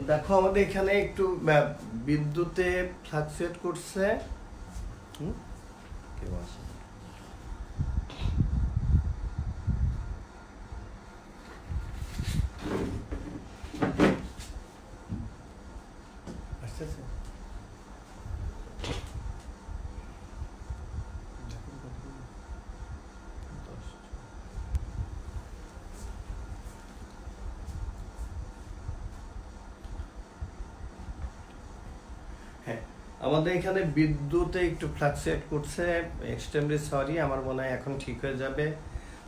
দেখো আমাদের এখানে একটু বিদ্যুতে ফ্লাকচুয়েট করছে। কেউ আসে আসতেছে। হ্যাঁ, আমাদের এখানে বিদ্যুতে একটু ফ্লাকচুয়েট করছে, এক্সট্রিমলি সরি। আমার মনে হয় এখন ঠিক হয়ে যাবে।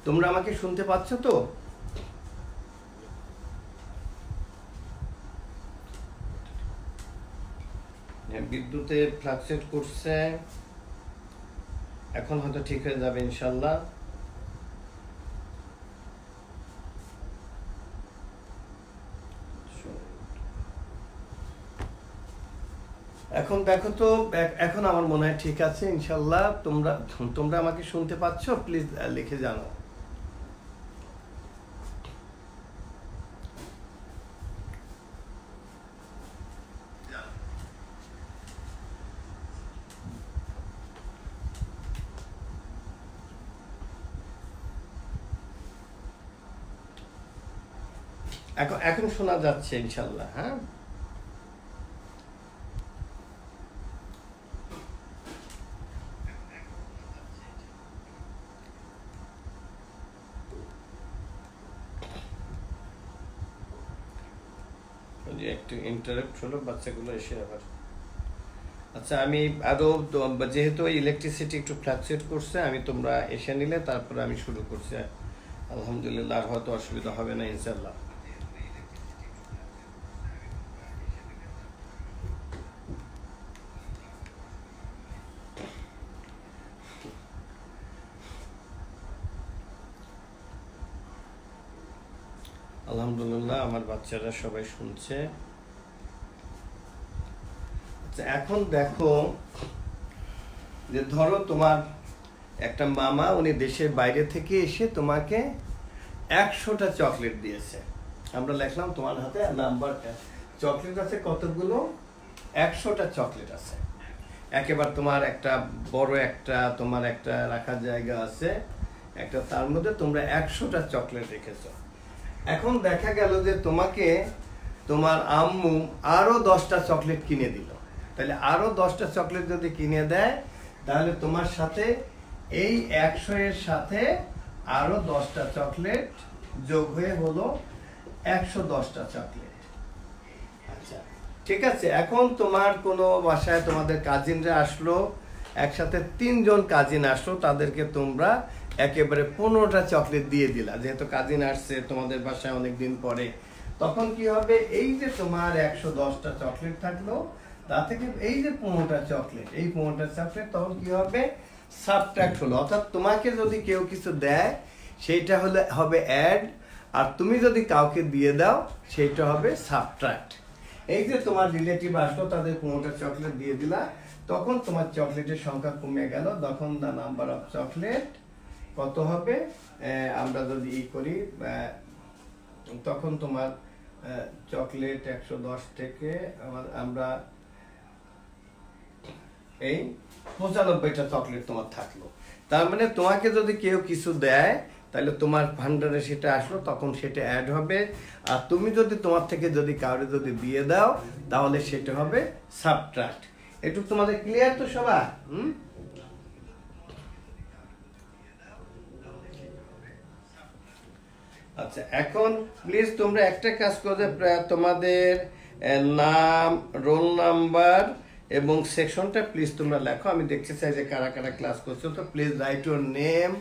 তোমরা আমাকে শুনতে পাচ্ছ তো? হ্যাঁ, বিদ্যুতে ফ্লাকচুয়েট করছে, এখন হয়তো ঠিক হয়ে যাবে ইনশাল্লাহ। এখন দেখো তো, এখন আমার মনে হয় ঠিক আছে ইনশাল্লাহ। তোমরা তোমরা আমাকে শুনতে পাচ্ছ? প্লিজ লিখে জানাও। এখন এখন শোনা যাচ্ছে ইনশাল্লাহ। হ্যাঁ, একটু ইন্টারাপ্ট হলো, বাচ্চাগুলো এসে আবার। আচ্ছা, আমি আরো যেহেতু ইলেকট্রিসিটি একটু ফ্লাকচুয়েট করছে, আমি তোমরা এসে নিলে তারপরে আমি শুরু করছি। আলহামদুলিল্লাহ, আর হয়তো অসুবিধা হবে না ইনশাল্লাহ। আলহামদুলিল্লাহ, আমার বাচ্চারা সবাই শুনছে। আচ্ছা, এখন দেখো যে ধরো তোমার একটা মামা, উনি দেশের বাইরে থেকে এসে তোমাকে 100টা চকলেট দিয়েছে। আমরা লিখলাম তোমার হাতে নাম্বারটা। চকলেট আছে কতগুলো? 100টা চকলেট আছে। একেবারে তোমার একটা বড় একটা তোমার একটা রাখার জায়গা আছে একটা, তার মধ্যে তোমরা 100টা চকলেট রেখেছো। এখন দেখা গেল যে তোমাকে তোমার আম্মু আরো 10টা চকলেট কিনে দিল। তাহলে আরো 10টা চকলেট যদি কিনে দেয়, তাহলে তোমার সাথে এই 100 এর সাথে আরো 10টা চকলেট যোগ হয়ে হলো 110টা চকলেট। আচ্ছা, ঠিক আছে। এখন তোমার কোনো বাসায় তোমাদের কাজিনরা আসলো, একসাথে 3 জন কাজিন আসলো, তাদেরকে তোমরা একেবারে 15টা চকলেট দিয়ে দিলা। যেহেতু কাজিন আসছে তোমাদের বাসায় অনেকদিন পরে, তখন কি হবে? এই যে তোমার 110টা চকলেট থাকলো, তা থেকে এই যে 15টা চকলেট, এই 15টা চকলেট তখন কি হবে? সাবট্রাক্ট হলো। অর্থাৎ তোমাকে যদি কেউ কিছু দেয়, সেইটা হবে অ্যাড, আর তুমি যদি কাউকে দিয়ে দাও, সেইটা হবে সাবট্রাক্ট। এই যে তোমার রিলেটিভ আসলো, তাদের 15টা চকলেট দিয়ে দিলা, তখন তোমার চকলেটের সংখ্যা কমে গেল। তখন দ্য নাম্বার অফ চকলেট কত হবে? আমরা যদি করি, তখন তোমার চকলেট 110 থেকে আমরা এই 95টা চকলেট তোমার থাকলো। তার মানে তোমাকে যদি কেউ কিছু দেয়, তাহলে তোমার ভান্ডারে সেটা আসলো, তখন সেটা অ্যাড হবে। আর তুমি যদি তোমার থেকে যদি কাউরে যদি দিয়ে দাও, তাহলে সেটা হবে সাবট্রাক্ট। একটু তোমাদের ক্লিয়ার তো সবাই? আচ্ছা, এখন প্লিজ তোমরা একটা কাজ করবে, তোমাদের নাম, রোল নাম্বার এবং সেকশনটা প্লিজ তোমরা লেখো। আমি দেখতে চাই যে কারা কারা ক্লাস করছো। তো please write your name,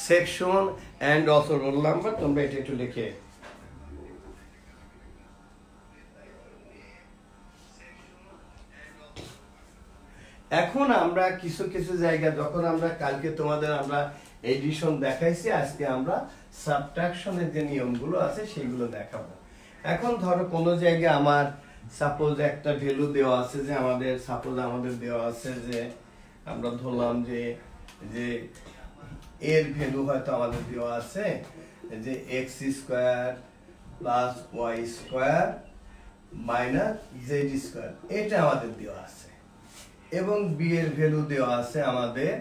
section and also roll number. তোমরা এটা একটু লিখে। এখন আমরা কিছু কিছু জায়গায়, যখন আমরা কালকে তোমাদের আমরা এডিশন দেখাইছি, আজকে আমরা সাবট্রাকশনের যে নিয়মগুলো আছে সেগুলো দেখাবো। এখন ধরো কোনো জায়গায় আমার সাপোজ একটা ভ্যালু দেওয়া আছে, যে আমাদের দেওয়া আছে যে আমরা ধরলাম যে এর ভ্যালু হয়তো আমাদের দেওয়া আছে যে x² + y² minus z square, এটা আমাদের দেওয়া আছে। এবং বি এর ভ্যালু দেওয়া আছে আমাদের,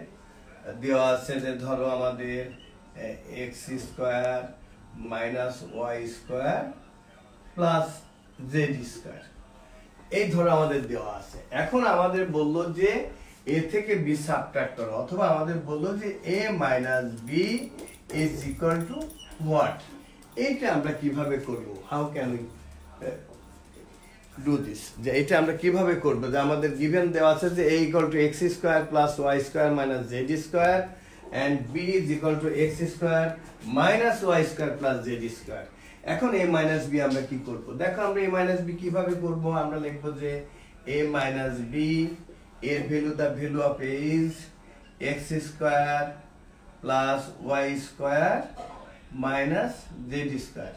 দেওয়া আছে যে ধরো আমাদের x square minus y square plus z square, এই ধরো আমাদের দেওয়া আছে। এখন আমাদের বললো যে এ থেকে বি সাবট্রাক্ট করো, অথবা আমাদের বললো যে a minus b is equal to what. এইটা আমরা কিভাবে করব, how can we do this, যে এটা আমরা কিভাবে করব, যে আমাদের গিভেন দেওয়া আছে যে a equal to x square plus y square minus z square and b is equal to x square minus y square plus z square. এখন a মাইনাস বি আমরা কি করব, দেখো আমরা a মাইনাস বি কিভাবে করব, আমরা লিখব যে a মাইনাস বি এর value, the value of a is x square plus y square minus z square.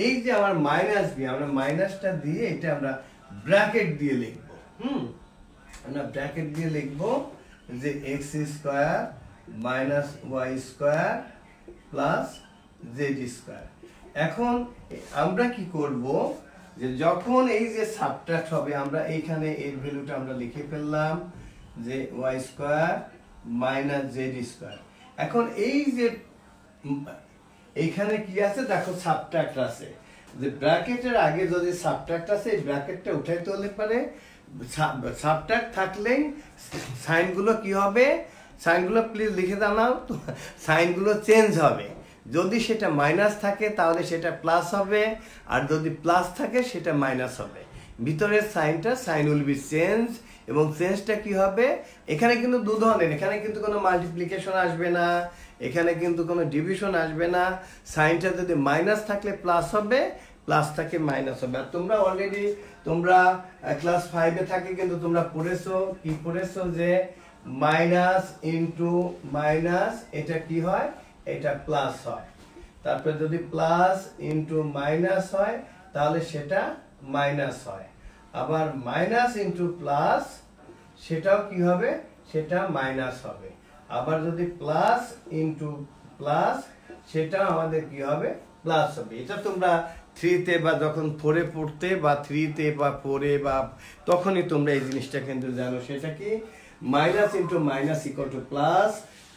এই যে আমার মাইনাস বি, আমরা মাইনাসটা দিয়ে এটা আমরা ব্র্যাকেট দিয়ে লিখব। আমরা ব্র্যাকেট দিয়ে লিখব যে x square minus y square plus z square. এখন আমরা কি করব, যে যখন এই যে সাবট্রাক্ট হবে, আমরা এইখানে এর ভ্যালুটা আমরা লিখে ফেললাম যে y square minus z square. এখন এই যে এইখানে কি আছে দেখো, সাবট্রাক্ট আছে, যে ব্র্যাকেটের আগে যদি সাবট্রাক্ট আছে এই ব্র্যাকেটটা উঠাইতে হলে পারে, সাবট্রাক্ট থাকলেই সাইনগুলো কি হবে, সাইনগুলো প্লিজ লিখে দাও, সাইনগুলো চেঞ্জ হবে। যদি সেটা মাইনাস থাকে তাহলে সেটা প্লাস হবে, আর যদি প্লাস থাকে সেটা মাইনাস হবে। ভিতরের সাইনটা, সাইন উইল বি চেঞ্জ, এবং চেঞ্জটা কি হবে, এখানে কিন্তু দু ধরনের, এখানে কিন্তু কোনো মাল্টিপ্লিকেশন আসবে না, এখানে কিন্তু কোনো ডিভিশন আসবে না। সাইনটা যদি মাইনাস থাকলে প্লাস হবে, প্লাস থাকে মাইনাস হবে। আর তোমরা অলরেডি তোমরা ক্লাস 5-এ থাকে কিন্তু তোমরা পড়েছো, কি পড়েছো, যে মাইনাস ইনটু মাইনাস এটা কি হয়, এটা প্লাস হয়। তারপরে যদি প্লাস ইনটু মাইনাস হয় তাহলে সেটা মাইনাস হয়। আবার মাইনাস ইনটু প্লাস সেটাও কি হবে, সেটা মাইনাস হবে। আবার যদি প্লাস ইনটু প্লাস সেটাও আমাদের কি হবে, প্লাস হবে। এটা তোমরা 3-তে বা যখন 4-এ পড়তে, বা 3-তে বা 4-এ বা তখনই তোমরা এই জিনিসটা কিন্তু জানো, সেটা কি minus into minus equal to plus,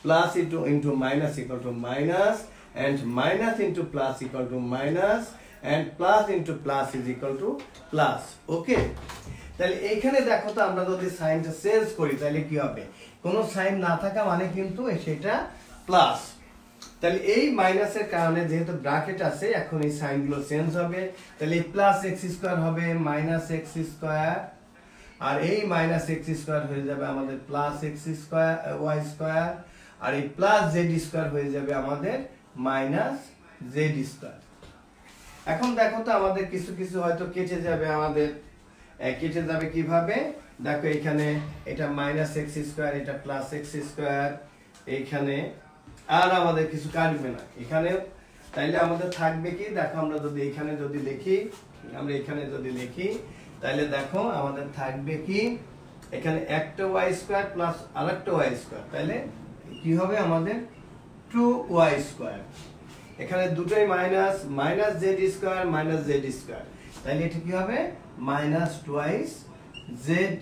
plus into minus equal to minus, and minus into plus equal to minus, and plus into plus is equal to plus. ওকে, তাহলে এইখানে দেখো তো আমরা যদি সাইনটা চেঞ্জ করি তাহলে কি হবে, কোনো সাইন না থাকা মানে কিন্তু সেটা প্লাস। তাহলে এই মাইনাসের কারণে যেহেতু ব্র্যাকেট আছে, এখন এই সাইনগুলো চেঞ্জ হবে। তাহলে এই প্লাস এক্স স্কোয়ার হবে মাইনাস এক্স স্কোয়ার, আর এই মাইনাস এক্স স্কোয়ার হয়ে যাবে আমাদের plus x square y square, আর এই প্লাস জেড স্কোয়ার হয়ে যাবে আমাদের মাইনাস জেড স্কোয়ার। এখন দেখো তো আমাদের কিছু কিছু হয়তো কেটে যাবে, আমাদের কেটে যাবে কিভাবে, দেখো এখানে এটা মাইনাস এক্স স্কোয়ার, এটা প্লাস এক্স স্কোয়ার, এইখানে আর আমাদের কিছু কাটবে না এখানে। তাইলে আমাদের থাকবে কি, দেখো আমরা যদি এখানে যদি লিখি, আমরা এখানে যদি লিখি তাহলে দেখো আমাদের থাকবে কি, এখানে একটা ওয়াই স্কোয়ার প্লাস আরেকটা ওয়াই স্কোয়ার, তাহলে কি হবে আমাদের 2y স্কোয়ার। এখানে দুটোই minus, minus z square minus z square, তাহলে এটা কি হবে মাইনাস টুয়াইস জেড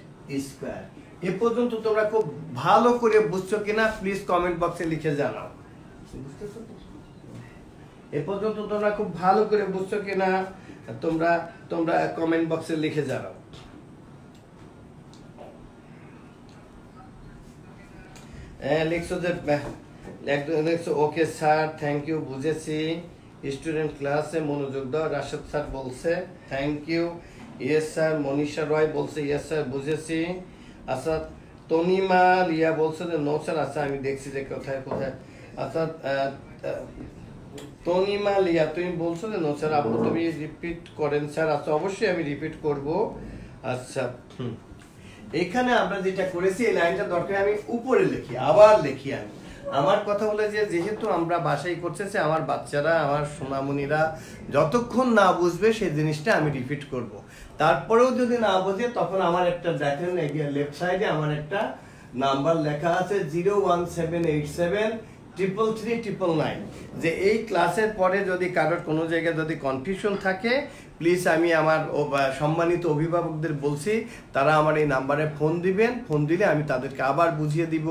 স্কোয়ার। এ পর্যন্ত তোমরা খুব ভালো করে বুঝছো কিনা প্লিজ কমেন্ট বক্সে লিখে জানাও। এ পর্যন্ত তোমরা খুব ভালো করে বুঝছো কিনা তোমরা তোমরা কমেন্ট বক্সে লিখে জানাও। লিখছো যে ওকে স্যার থ্যাংক ইউ, বুঝেছি, স্টুডেন্ট ক্লাসে মনোযোগ দাও, রাশেদ স্যার বলছে thank you. Yes sir, Manisha Roy বলছে ইয়েস স্যার বুঝেছি। আচ্ছা তনিমা লিয়া বলছে যে নো স্যার, আচ্ছা আমি দেখছি যে কোথায় কোথায়। আচ্ছা তনিমা লিয়া তুমি বলছো যে নো স্যার, আপনি তুমি রিপিট করেন স্যার। আচ্ছা অবশ্যই আমি রিপিট করব। আচ্ছা এখানে আমরা যেটা করেছি এই লাইনটা দরকার আমি উপরে লিখি, আবার লিখি। আমি আমার কথা বলে যে যেহেতু আমরা বাসায় করতেছি, আমার বাচ্চারা আমার সোনামণিরা যতক্ষণ না বুঝবে সেই জিনিসটা আমি রিপিট করব। তারপরেও যদি না বোঝে তখন আমার একটা দেখেন লেফট সাইডে আমার একটা নাম্বার লেখা আছে 01787 33399 যে এই ক্লাসের পরে যদি কারোর কোনো জায়গায় যদি কনফিউশন থাকে প্লিজ আমি আমার সম্মানিত অভিভাবকদের বলছি তারা আমার এই নাম্বারে ফোন দিবেন, ফোন দিলে আমি তাদেরকে আবার বুঝিয়ে দিব।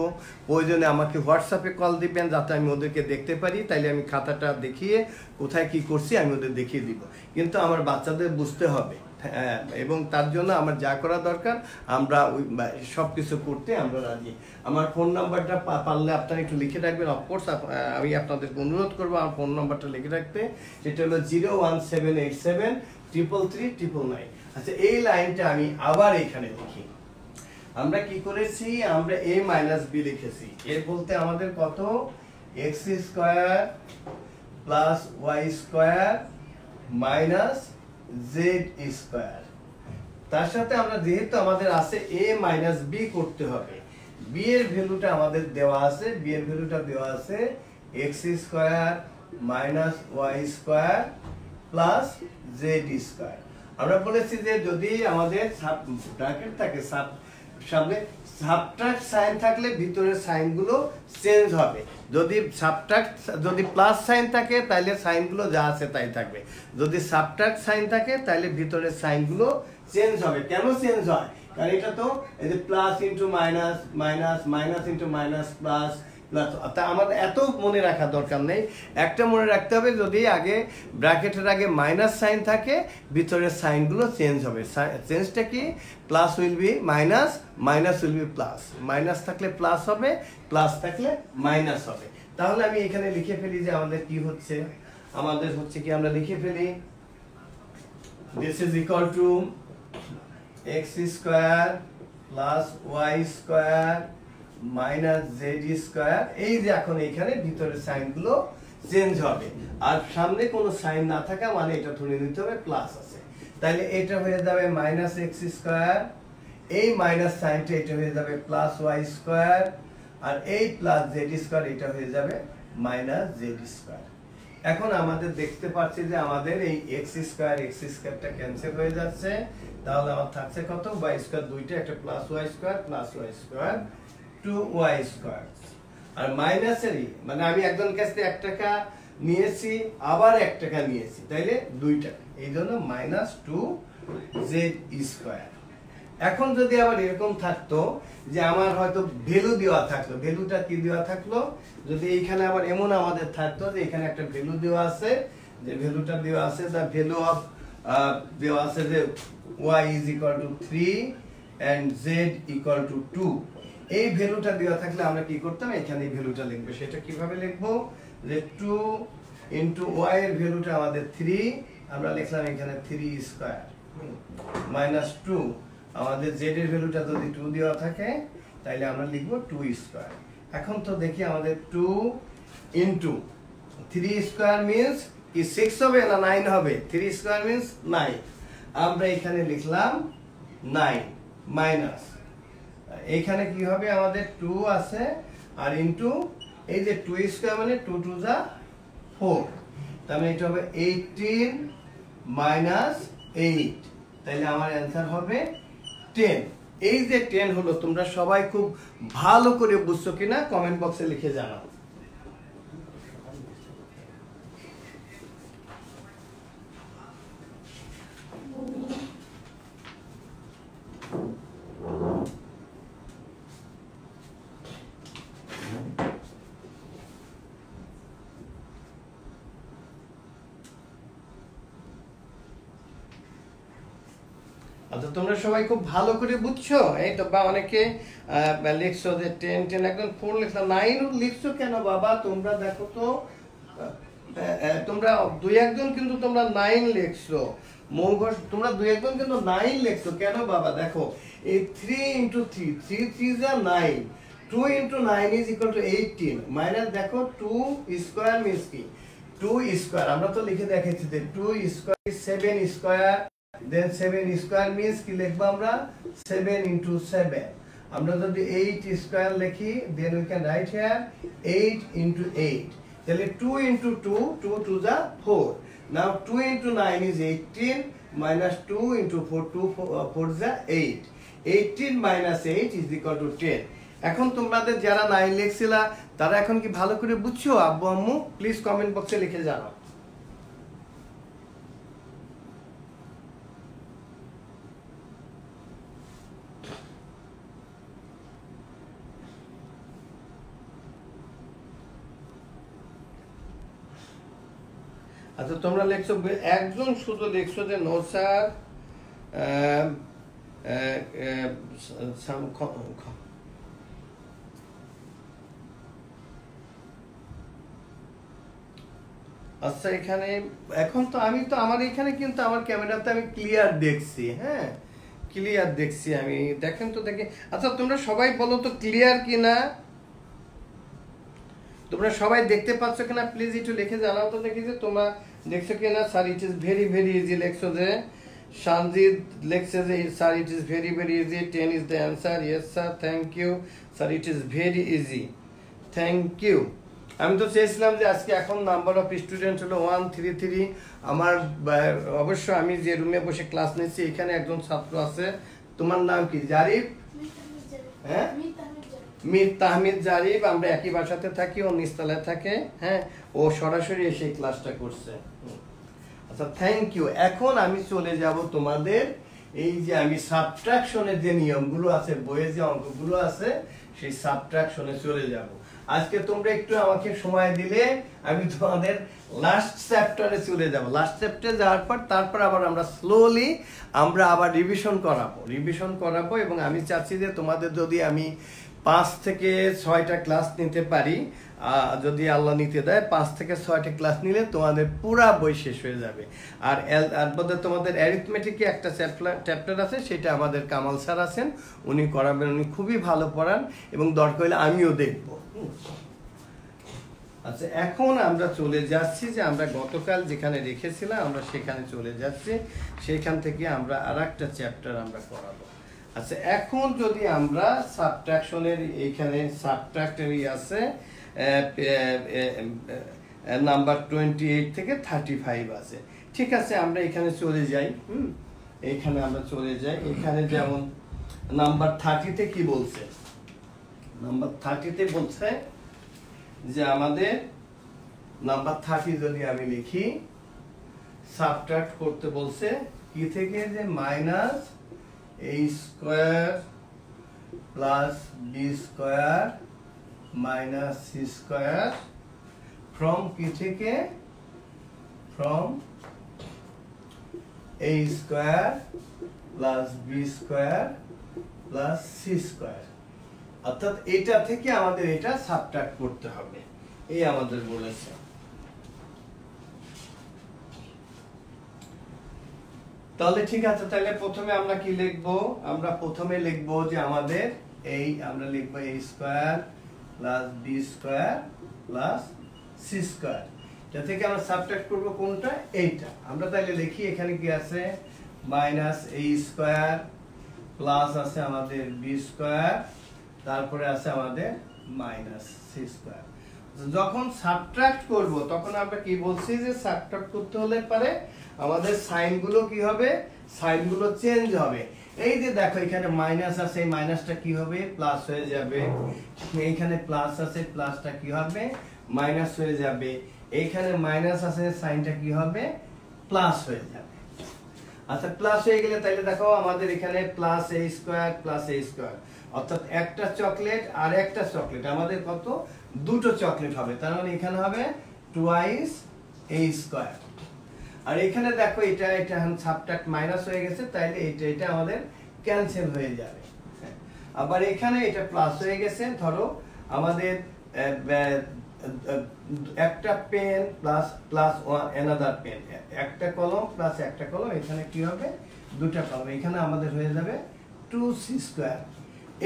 প্রয়োজনে আমাকে হোয়াটসঅ্যাপে কল দিবেন যাতে আমি ওদেরকে দেখতে পারি, তাইলে আমি খাতাটা দেখিয়ে কোথায় কি করছি আমি ওদের দেখিয়ে দিব। কিন্তু আমার বাচ্চাদের বুঝতে হবে এবং তার জন্য আমার যা করা দরকার আমরা ওই সব কিছু করতে আমরা রাজি। আমার ফোন নাম্বারটা পারলে আপনারা একটু লিখে রাখবেন। অফকোর্স আমি আপনাদেরকে অনুরোধ করবো আমার ফোন নাম্বারটা লিখে রাখতে, সেটা হলো 01787333999। আচ্ছা, এই লাইনটা আমি আবার এখানে লিখি। আমরা কি করেছি, আমরা a মাইনাস b লিখেছি। এর বলতে আমাদের কত, x square plus y square minus z square. তার সাথে আমরা যেহেতু আমাদের আছে a মাইনাস b করতে হবে, b এর ভ্যালুটা আমাদের দেওয়া আছে, b এর ভ্যালুটা দেওয়া আছে x square minus y square plus z square. আমরা বলেছি যে যদি আমাদের ব্র্যাকেট থাকে সামনে সাবট্রাক্ট সাইন থাকলে ভিতরের সাইনগুলো চেঞ্জ হবে, যদি প্লাস সাইন থাকে তাহলে সাইনগুলো যা আছে তাই থাকবে, যদি সাবট্রাক্ট সাইন থাকে তাহলে ভিতরের সাইনগুলো চেঞ্জ হবে। কেন চেঞ্জ হয়, কারণ এটা তো এই যে plus into minus, minus minus into minus plus plus. তা আমাদের এত মনে রাখা দরকার নেই, একটা মনে রাখতে হবে যদি আগে ব্র্যাকেটের আগে মাইনাস সাইন থাকে ভিতরের সাইনগুলো চেঞ্জ হবে। চেঞ্জটা কি, plus will be minus, minus will be plus, minus থাকলে প্লাস হবে, প্লাস থাকলে মাইনাস হবে। তাহলে আমি এখানে লিখে ফেলি যে আমাদের কি হচ্ছে, আমাদের হচ্ছে কি, আমরা লিখে ফেলি this is equal two x square plus y square minus z square. এই যে এখন এখানে ভিতরের সাইনগুলো চেঞ্জ হবে, আর সামনে কোনো সাইন না থাকা মানে এটা ধরে নিতে হবে প্লাস আছে, তাহলে এটা হয়ে যাবে মাইনাস x স্কয়ার, এই মাইনাস সাইনটা এটা হয়ে যাবে প্লাস y স্কয়ার, আর এই প্লাস z স্কয়ার এটা হয়ে যাবে মাইনাস z স্কয়ার। এখন আমাদের দেখতে পাচ্ছি যে আমাদের এই x স্কয়ারটা ক্যান্সেল হয়ে যাচ্ছে, তাহলে আমার থাকছে কত, y স্কয়ার দুইটা, একটা plus y square plus y square 2y square. আর মাইনাসেরই মানে আমি একজন কাছে 1 টাকা নিয়েছি আবার 1 টাকা নিয়েছি, তাইলে 2 টাকা, এই জন্য মাইনাস 2z স্কয়ার। এখন যদি আবার এরকম থাকতো যে আমার হয়তো ভ্যালু দেওয়া থাকলো, ভ্যালুটা কি দেওয়া থাকলো, যদি এইখানে আবার এমন আমাদের থাকতো যে এখানে একটা ভ্যালু দেওয়া আছে, যে ভ্যালুটা দেওয়া আছে দা ভ্যালু অফ দেওয়া আছে যে y is equal to 3 and z equal to 2। এই ভ্যালুটা দেওয়া থাকলে আমরা কি করতাম, এখানে এই ভ্যালুটা লিখবো। সেটা কিভাবে লিখবো, যে 2 into y এর ভ্যালুটা আমাদের 3, আমরা লিখলাম এখানে 3 স্কয়ার মাইনাস 2, আমাদের z এর ভ্যালুটা যদি 2 দেওয়া থাকে তাহলে আমরা লিখবো 2 স্কয়ার। এখন তো দেখি আমাদের 2 into 3 স্কয়ার মিন্স কি 6 হবে না 9 হবে, 3 স্কয়ার মিন্স 9, আমরা এখানে লিখলাম 9 মাইনাস এইখানে কি হবে, আমাদের 2 আছে আর ইনটু এই যে 2 স্কয়ার মানে 2 2 যা 4, তার মানে এটা হবে 18 মাইনাস 8, তাহলে আমার অ্যানসার হবে 10। এই যে 10 হলো, তোমরা সবাই খুব ভালো করে বুঝছো কিনা কমেন্ট বক্সে লিখে জানাও। আচ্ছা, তোমরা সবাই খুব ভালো করে বুঝছো, এই তো বা অনেকে লিখছো যে 10 10 একদম 4 লিখলাম, 9 লিখছো কেন বাবা, তোমরা দেখো তো তোমরা দুই একজন কিন্তু তোমরা 9 লিখছো, মৌঘোষ তোমরা দুই একজন কিন্তু 9 লিখছো কেন বাবা, দেখো এই 3 into 3 3 3 যা 9, 2 into 9 is equal to 18 minus দেখো 2 স্কয়ার মিন্স কি 2 স্কয়ার, আমরা তো লিখে দেখাচ্ছি যে 2 square is 7 square, then 7 square means কি লিখবো আমরা 7 into 7, আমরা যদি 8 স্কয়ার লিখি then we can write here 8 into 8, তাহলে 2 into 2 2 2 যা 4, now 2 into 9 is 18 minus 2 into 4 2 4 যা 8, 18 minus 8 is equal to 10। এখন তোমাদের যারা 9 লিখছিলা তারা এখন কি ভালো করে বুঝছো আব্বু আম্মু? প্লিজ কমেন্ট বক্সে লিখে জানাও। আচ্ছা তোমরা লিখছো, একজন শুধু লিখছো যে নো স্যার, আচ্ছা এখানে এখন তো আমি তো আমার এখানে কিন্তু আমার ক্যামেরাতে আমি ক্লিয়ার দেখছি, হ্যাঁ ক্লিয়ার দেখছি আমি, দেখেন তো দেখি। আচ্ছা তোমরা সবাই বলো তো ক্লিয়ার কিনা, তোমরা সবাই দেখতে পাচ্ছ কিনা প্লিজ একটু লিখে জানাও তো দেখি যে তোমরা দেখছো কিনা। Sir it is very very easy লিখছো যে, সঞ্জিত লিখছে যে sir it is very very easy, 10 is the answer. Yes sir, thank you sir, it is very easy, thank you. আমি তো চেয়েছিলাম যে আজকে এখন নাম্বার অফ স্টুডেন্ট হলো 133। আমার অবশ্য আমি যে রুমে বসে ক্লাস নিচ্ছি এখানে একজন ছাত্র আছে, তোমার নাম কি? জারিফ? হ্যাঁ মীর তাহমিদ জারিফ, আমরা একই বাসাতে থাকি, ও নিচতলায় থাকে, হ্যাঁ ও সরাসরি এসে ক্লাসটা করছে। আচ্ছা থ্যাংক ইউ। এখন আমি চলে যাব তোমাদের এই যে আমি সাবট্রাকশনের যে নিয়মগুলো আছে, বইয়ে যে অঙ্কগুলো আছে সেই সাবট্রাকশনে চলে যাব। আজকে তোমরা একটু আমাকে সময় দিলে আমি তোমাদের লাস্ট চ্যাপ্টারে চলে যাব। লাস্ট চ্যাপ্টারে যাওয়ার পর তারপর আবার আমরা স্লোলি আমরা আবার রিভিশন করাবো এবং আমি চাচ্ছি যে তোমাদের যদি আমি 5 থেকে 6টা ক্লাস নিতে পারি, যদি আল্লাহ নিতে দেয় 5 থেকে 6টা ক্লাস নিলে তোমাদের পুরা বই শেষ হয়ে যাবে। আর তোমাদের অ্যারিথমেটিকে একটা চ্যাপ্টার আছে, সেটা আমাদের কামাল স্যার আছেন, উনি করাবেন, উনি খুবই ভালো পড়ান এবং দরকার হলে আমিও দেখব। আচ্ছা এখন আমরা চলে যাচ্ছি যে আমরা গতকাল যেখানে রেখেছিলাম আমরা সেখানে চলে যাচ্ছি, সেখান থেকে আমরা আরেকটা চ্যাপ্টার আমরা করাবো। আচ্ছা এখন যদি আমরা সাবট্রাকশনের এইখানে সাবট্রাক্টরই আছে নাম্বার 28 থেকে 35 আছে, ঠিক আছে আমরা এখানে চলে যাই। এইখানে আমরা চলে যাই। এখানে যেমন নাম্বার 30-তে কি বলছে? নাম্বার 30-তে বলছে যে আমাদের নাম্বার 30 যদি আমি লিখি, সাবট্রাক্ট করতে বলছে কি থেকে, যে minus a square plus b square minus c square from কি থেকে, from a square plus b square plus c square. অর্থাৎ এটা থেকে আমাদের এটা সাবট্রাক্ট করতে হবে, এই আমাদের বলেছে। তাহলে ঠিক আছে, তাহলে প্রথমে আমরা কি লিখবো? আমরা প্রথমে লিখবো যে আমাদের এই আমরা লিখবো a square plus b square plus c square. এটা থেকে আমরা সাবট্রাক্ট করব কোনটা? এইটা। আমরা তাহলে লিখি এখানে কি আছে, মাইনাস a স্কয়ার প্লাস আছে আমাদের b স্কয়ার, তারপরে আছে আমাদের মাইনাস c স্কয়ার। যখন সাবট্রাক্ট করব তখন আমরা কি বলছি যে সাবট্রাক্ট করতে হলে পারে আমাদের সাইনগুলো কি হবে, সাইনগুলো চেঞ্জ হবে। এই যে দেখো এখানে মাইনাস আছে, এই মাইনাসটা কি হবে, প্লাস হয়ে যাবে। এইখানে প্লাস আছে, প্লাসটা কি হবে, মাইনাস হয়ে যাবে। এইখানে মাইনাস আছে, সাইনটা কি হবে, প্লাস হয়ে যাবে। আচ্ছা প্লাস হয়ে গেলে তাহলে দেখো আমাদের এখানে plus a square plus a square, অর্থাৎ একটা চকলেট আর একটা চকলেট, আমাদের কত, দুটো চকলেট হবে। তার মানে এখানে হবে টুয়াইস a স্কয়ার। আর এখানে দেখো এটা এটা সাবট্রাক্ট মাইনাস হয়ে গেছে, তাইলে এটা এটা আমাদের ক্যান্সেল হয়ে যাবে। আবার এখানে এটা প্লাস হয়ে গেছে, ধরো আমাদের একটা pen plus plus another pen, একটা কলম প্লাস একটা কলম, এখানে কি হবে, দুটো কলম, এখানে আমাদের হয়ে যাবে 2c স্কয়ার।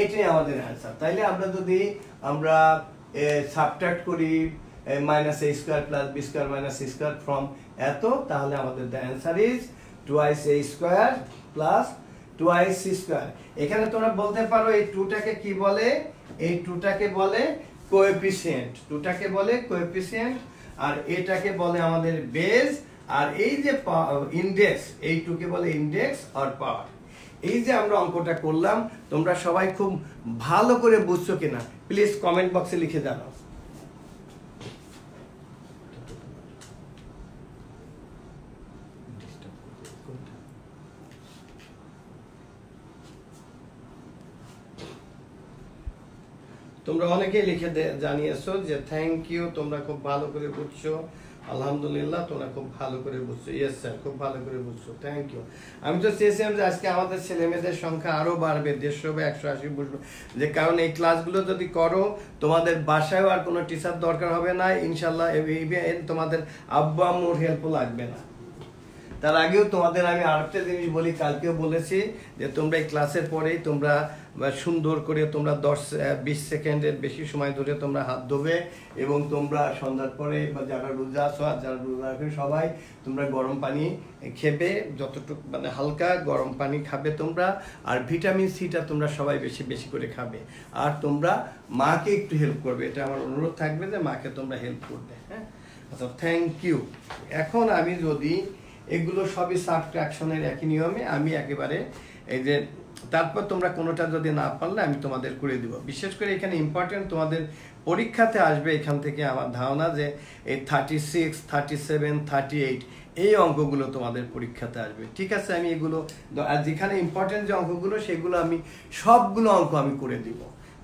এটাই আমাদের অ্যান্সার। তাইলে আমরা যদি আমরা সাবট্রাক্ট করি minus a square plus b square minus c square from এত, তাহলে আমাদের the answer is twice a square plus twice c square. এখানে তোমরা বলতে পারো এই 2টাকে কি বলে, এই 2টাকে বলে কোএফিসিয়েন্ট, 2টাকে বলে কোএফিসিয়েন্ট, আর এটাকে বলে আমাদের বেস, আর এই যে ইনডেক্স, এই 2কে বলে ইনডেক্স আর পাওয়ার। এই যে আমরা অঙ্কটা করলাম তোমরা সবাই খুব ভালো করে বুঝছো কিনা প্লিজ কমেন্ট বক্সে লিখে জানাও। তোমরা অনেকেই লিখে জানিয়েছো যে থ্যাংক ইউ, তোমরা খুব ভালো করে বুঝছো, আলহামদুলিল্লাহ তোমরা খুব ভালো করে বুঝছো। ইয়েস স্যার, খুব ভালো করে বুঝছো, থ্যাংক ইউ। আমি তো চেয়েছিলাম যে আজকে আমাদের ছেলে মেয়েদের সংখ্যা আরো বাড়বে, 150 বা 180 বুঝবো, যে কারণ এই ক্লাসগুলো যদি করো তোমাদের বাসায়ও আর কোনো টিচার দরকার হবে না ইনশাল্লাহ, তোমাদের আব্বু আম্মুর হেল্পও লাগবে না। তার আগেও তোমাদের আমি আরেকটা জিনিস বলি, কালকেও বলেছি যে তোমরা এই ক্লাসের পরেই তোমরা সুন্দর করে তোমরা 10-20 সেকেন্ডের বেশি সময় ধরে তোমরা হাত ধোবে এবং তোমরা সন্ধ্যার পরে বা যারা রোজা আছো আর যারা রোজা রাখবে সবাই তোমরা গরম পানি খেবে, যতটুকু মানে হালকা গরম পানি খাবে তোমরা, আর ভিটামিন সিটা তোমরা সবাই বেশি বেশি করে খাবে, আর তোমরা মাকে একটু হেল্প করবে, এটা আমার অনুরোধ থাকবে যে মাকে তোমরা হেল্প করবে। হ্যাঁ, আচ্ছা থ্যাংক ইউ। এখন আমি যদি এগুলো সবই সাবট্রাকশনের একই নিয়মে আমি একেবারে এই যে, তারপর তোমরা কোনোটা যদি না পারলে আমি তোমাদের করে দিব। বিশেষ করে এখানে ইম্পর্টেন্ট তোমাদের পরীক্ষাতে আসবে এখান থেকে আমার ধারণা যে এই 36, 37, 38 এই অঙ্কগুলো তোমাদের পরীক্ষাতে আসবে। ঠিক আছে, আমি এগুলো আর যেখানে ইম্পর্টেন্ট যে অঙ্কগুলো সেগুলো আমি সবগুলো অঙ্ক আমি করে দিব।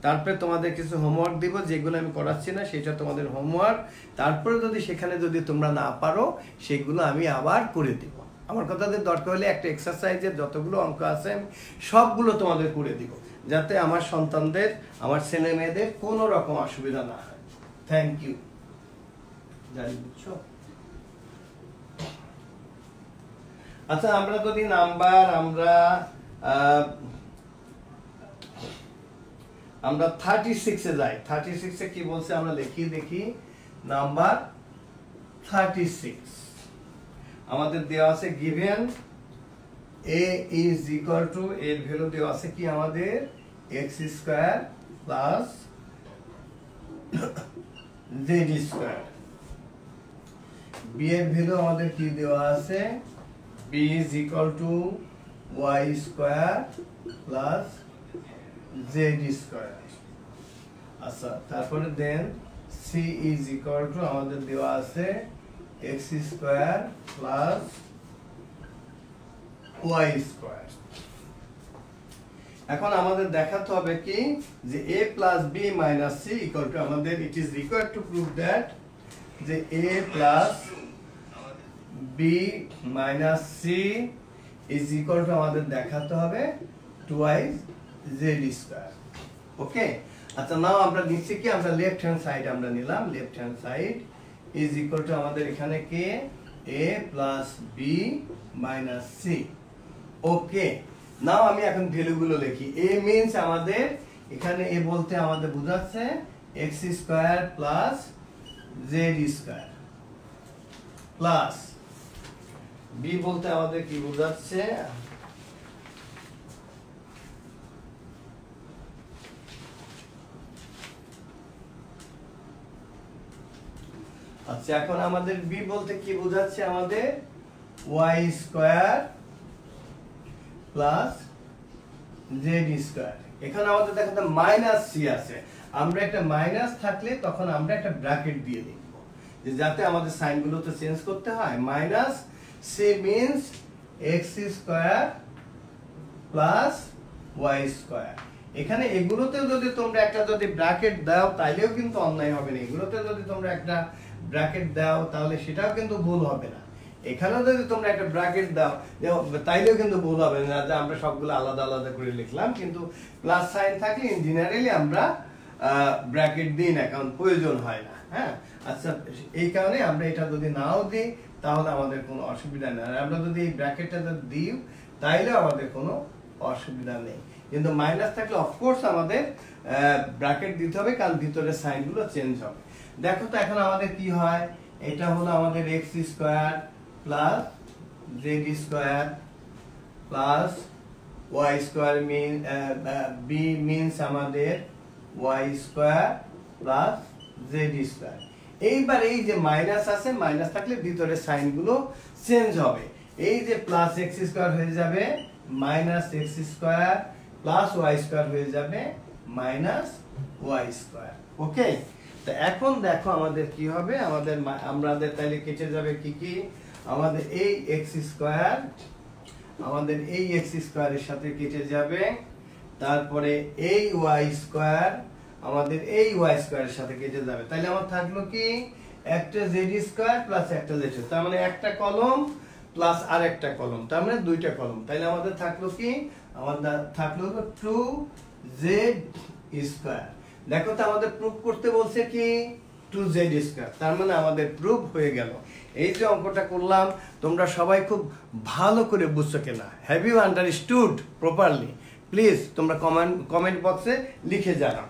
তারপরে তোমাদের কিছু হোমওয়ার্ক দিব, যেগুলো আমি করাচ্ছি না সেটা তোমাদের হোমওয়ার্ক। তারপরে যদি সেখানে যদি তোমরা না পারো সেগুলো আমি আবার করে দিব। আমার কথাদের দরকার হলে একটা এক্সারসাইজের যতগুলো অঙ্ক আছে আমি সবগুলো তোমাদের করে দিব, যাতে আমার সন্তানদের, আমার ছেলে মেয়েদের কোনো রকম অসুবিধা না হয়। Thank you. জানি বুঝছো? আচ্ছা, আমরা যদি নাম্বার আমরা 36 এ যাই। 36 এ কি বলছে আমরা লিখি দেখি। নাম্বার 36 আমাদের দেওয়া আছে given a is equal to, এর ভ্যালু দেওয়া আছে কি আমাদের x square plus z square. b এর ভ্যালু আমাদের কি দেওয়া আছে, b is equal to y square plus z square. আচ্ছা, তারপরে দেন c is equal to আমাদের দেওয়া আছে x square plus y square. এখন আমাদের দেখাতে হবে কি যে a plus b minus c equal to, আমাদের it is required to prove that যে a plus b minus c is equal to আমাদের দেখাতে হবে twice z স্কয়ার। ওকে, আচ্ছা নাও আমরা নিচ্ছি কি, আমরা লেফট হ্যান্ড সাইড আমরা নিলাম, left hand side is equal to আমাদের এখানে কে a plus b minus c। ওকে, নাও আমি এখন ভ্যালুগুলো লিখি। a means আমাদের এখানে a বলতে আমাদের বোঝাচ্ছে x square plus z square, plus b বলতে আমাদের কি বোঝাচ্ছে, আচ্ছা এখন আমাদের b বলতে কি বোঝাচ্ছে আমাদের y square plus z square. এখানে আমাদের দেখো মাইনাস c আছে, আমরা একটা মাইনাস থাকলে তখন আমরা একটা ব্র্যাকেট দিয়ে লিখব, যে যাতে আমাদের সাইনগুলো তো চেঞ্জ করতে হয়। Minus c means x square plus y square. এখানে এগুলোতেও যদি তোমরা একটা যদি ব্র্যাকেট দাও তাইলেও কিন্তু অন্যায় হবে না, এগুলোতে যদি তোমরা একটা ব্র্যাকেট দাও তাহলে সেটাও কিন্তু ভুল হবে না। এখানেও যদি তোমরা একটা ব্র্যাকেট দাও তাইলেও কিন্তু ভুল হবে না, যে আমরা সবগুলো আলাদা আলাদা করে লিখলাম, কিন্তু প্লাস সাইন থাকলে জেনারেলি আমরা ব্র্যাকেট দিই না, কারণ প্রয়োজন হয় না। হ্যাঁ, আচ্ছা এই কারণে আমরা এটা যদি নাও দিই তাহলে আমাদের কোনো অসুবিধা নেই, আর আমরা যদি এই ব্র্যাকেটটা যদি দিই তাইলেও আমাদের কোনো অসুবিধা নেই। কিন্তু মাইনাস থাকলে অফকোর্স আমাদের ব্র্যাকেট দিতে হবে, কারণ ভিতরে সাইনগুলো চেঞ্জ হবে। দেখো তো এখন আমাদের কি হয়, এটা হলো আমাদের x square plus z square plus y square mean b means আমাদের y square plus z square. এইবার এই যে মাইনাস আছে, মাইনাস থাকলে ভিতরে সাইনগুলো চেঞ্জ হবে। এই যে প্লাস x স্কয়ার হয়ে যাবে minus x square plus y square হয়ে যাবে মাইনাস ওয়াই স্কোয়ার। ওকে, তো এখন দেখো আমাদের কি হবে, আমাদের তাইলে কেটে যাবে কি কি, আমাদের এই এক্স স্কোয়ার এর সাথে কেটে যাবে, তারপরে এই ওয়াই স্কোয়ার আমাদের এই ওয়াই স্কোয়ারের সাথে কেটে যাবে। তাহলে আমার থাকলো কি একটা জেড স্কোয়ার প্লাস একটা জেড, তার মানে একটা কলম প্লাস আর একটা কলম, তার মানে দুইটা কলম। তাহলে আমাদের থাকলো কি, আমাদের থাকলো 2z স্কোয়ার। দেখো তো আমাদের প্রুফ করতে বলছে কি 2z স্কোয়ার, তার মানে আমাদের প্রুফ হয়ে গেল। এই যে অঙ্কটা করলাম তোমরা সবাই খুব ভালো করে বুঝছো কিনা, have you understood properly? Please তোমরা কমেন্ট বক্সে লিখে জানাও।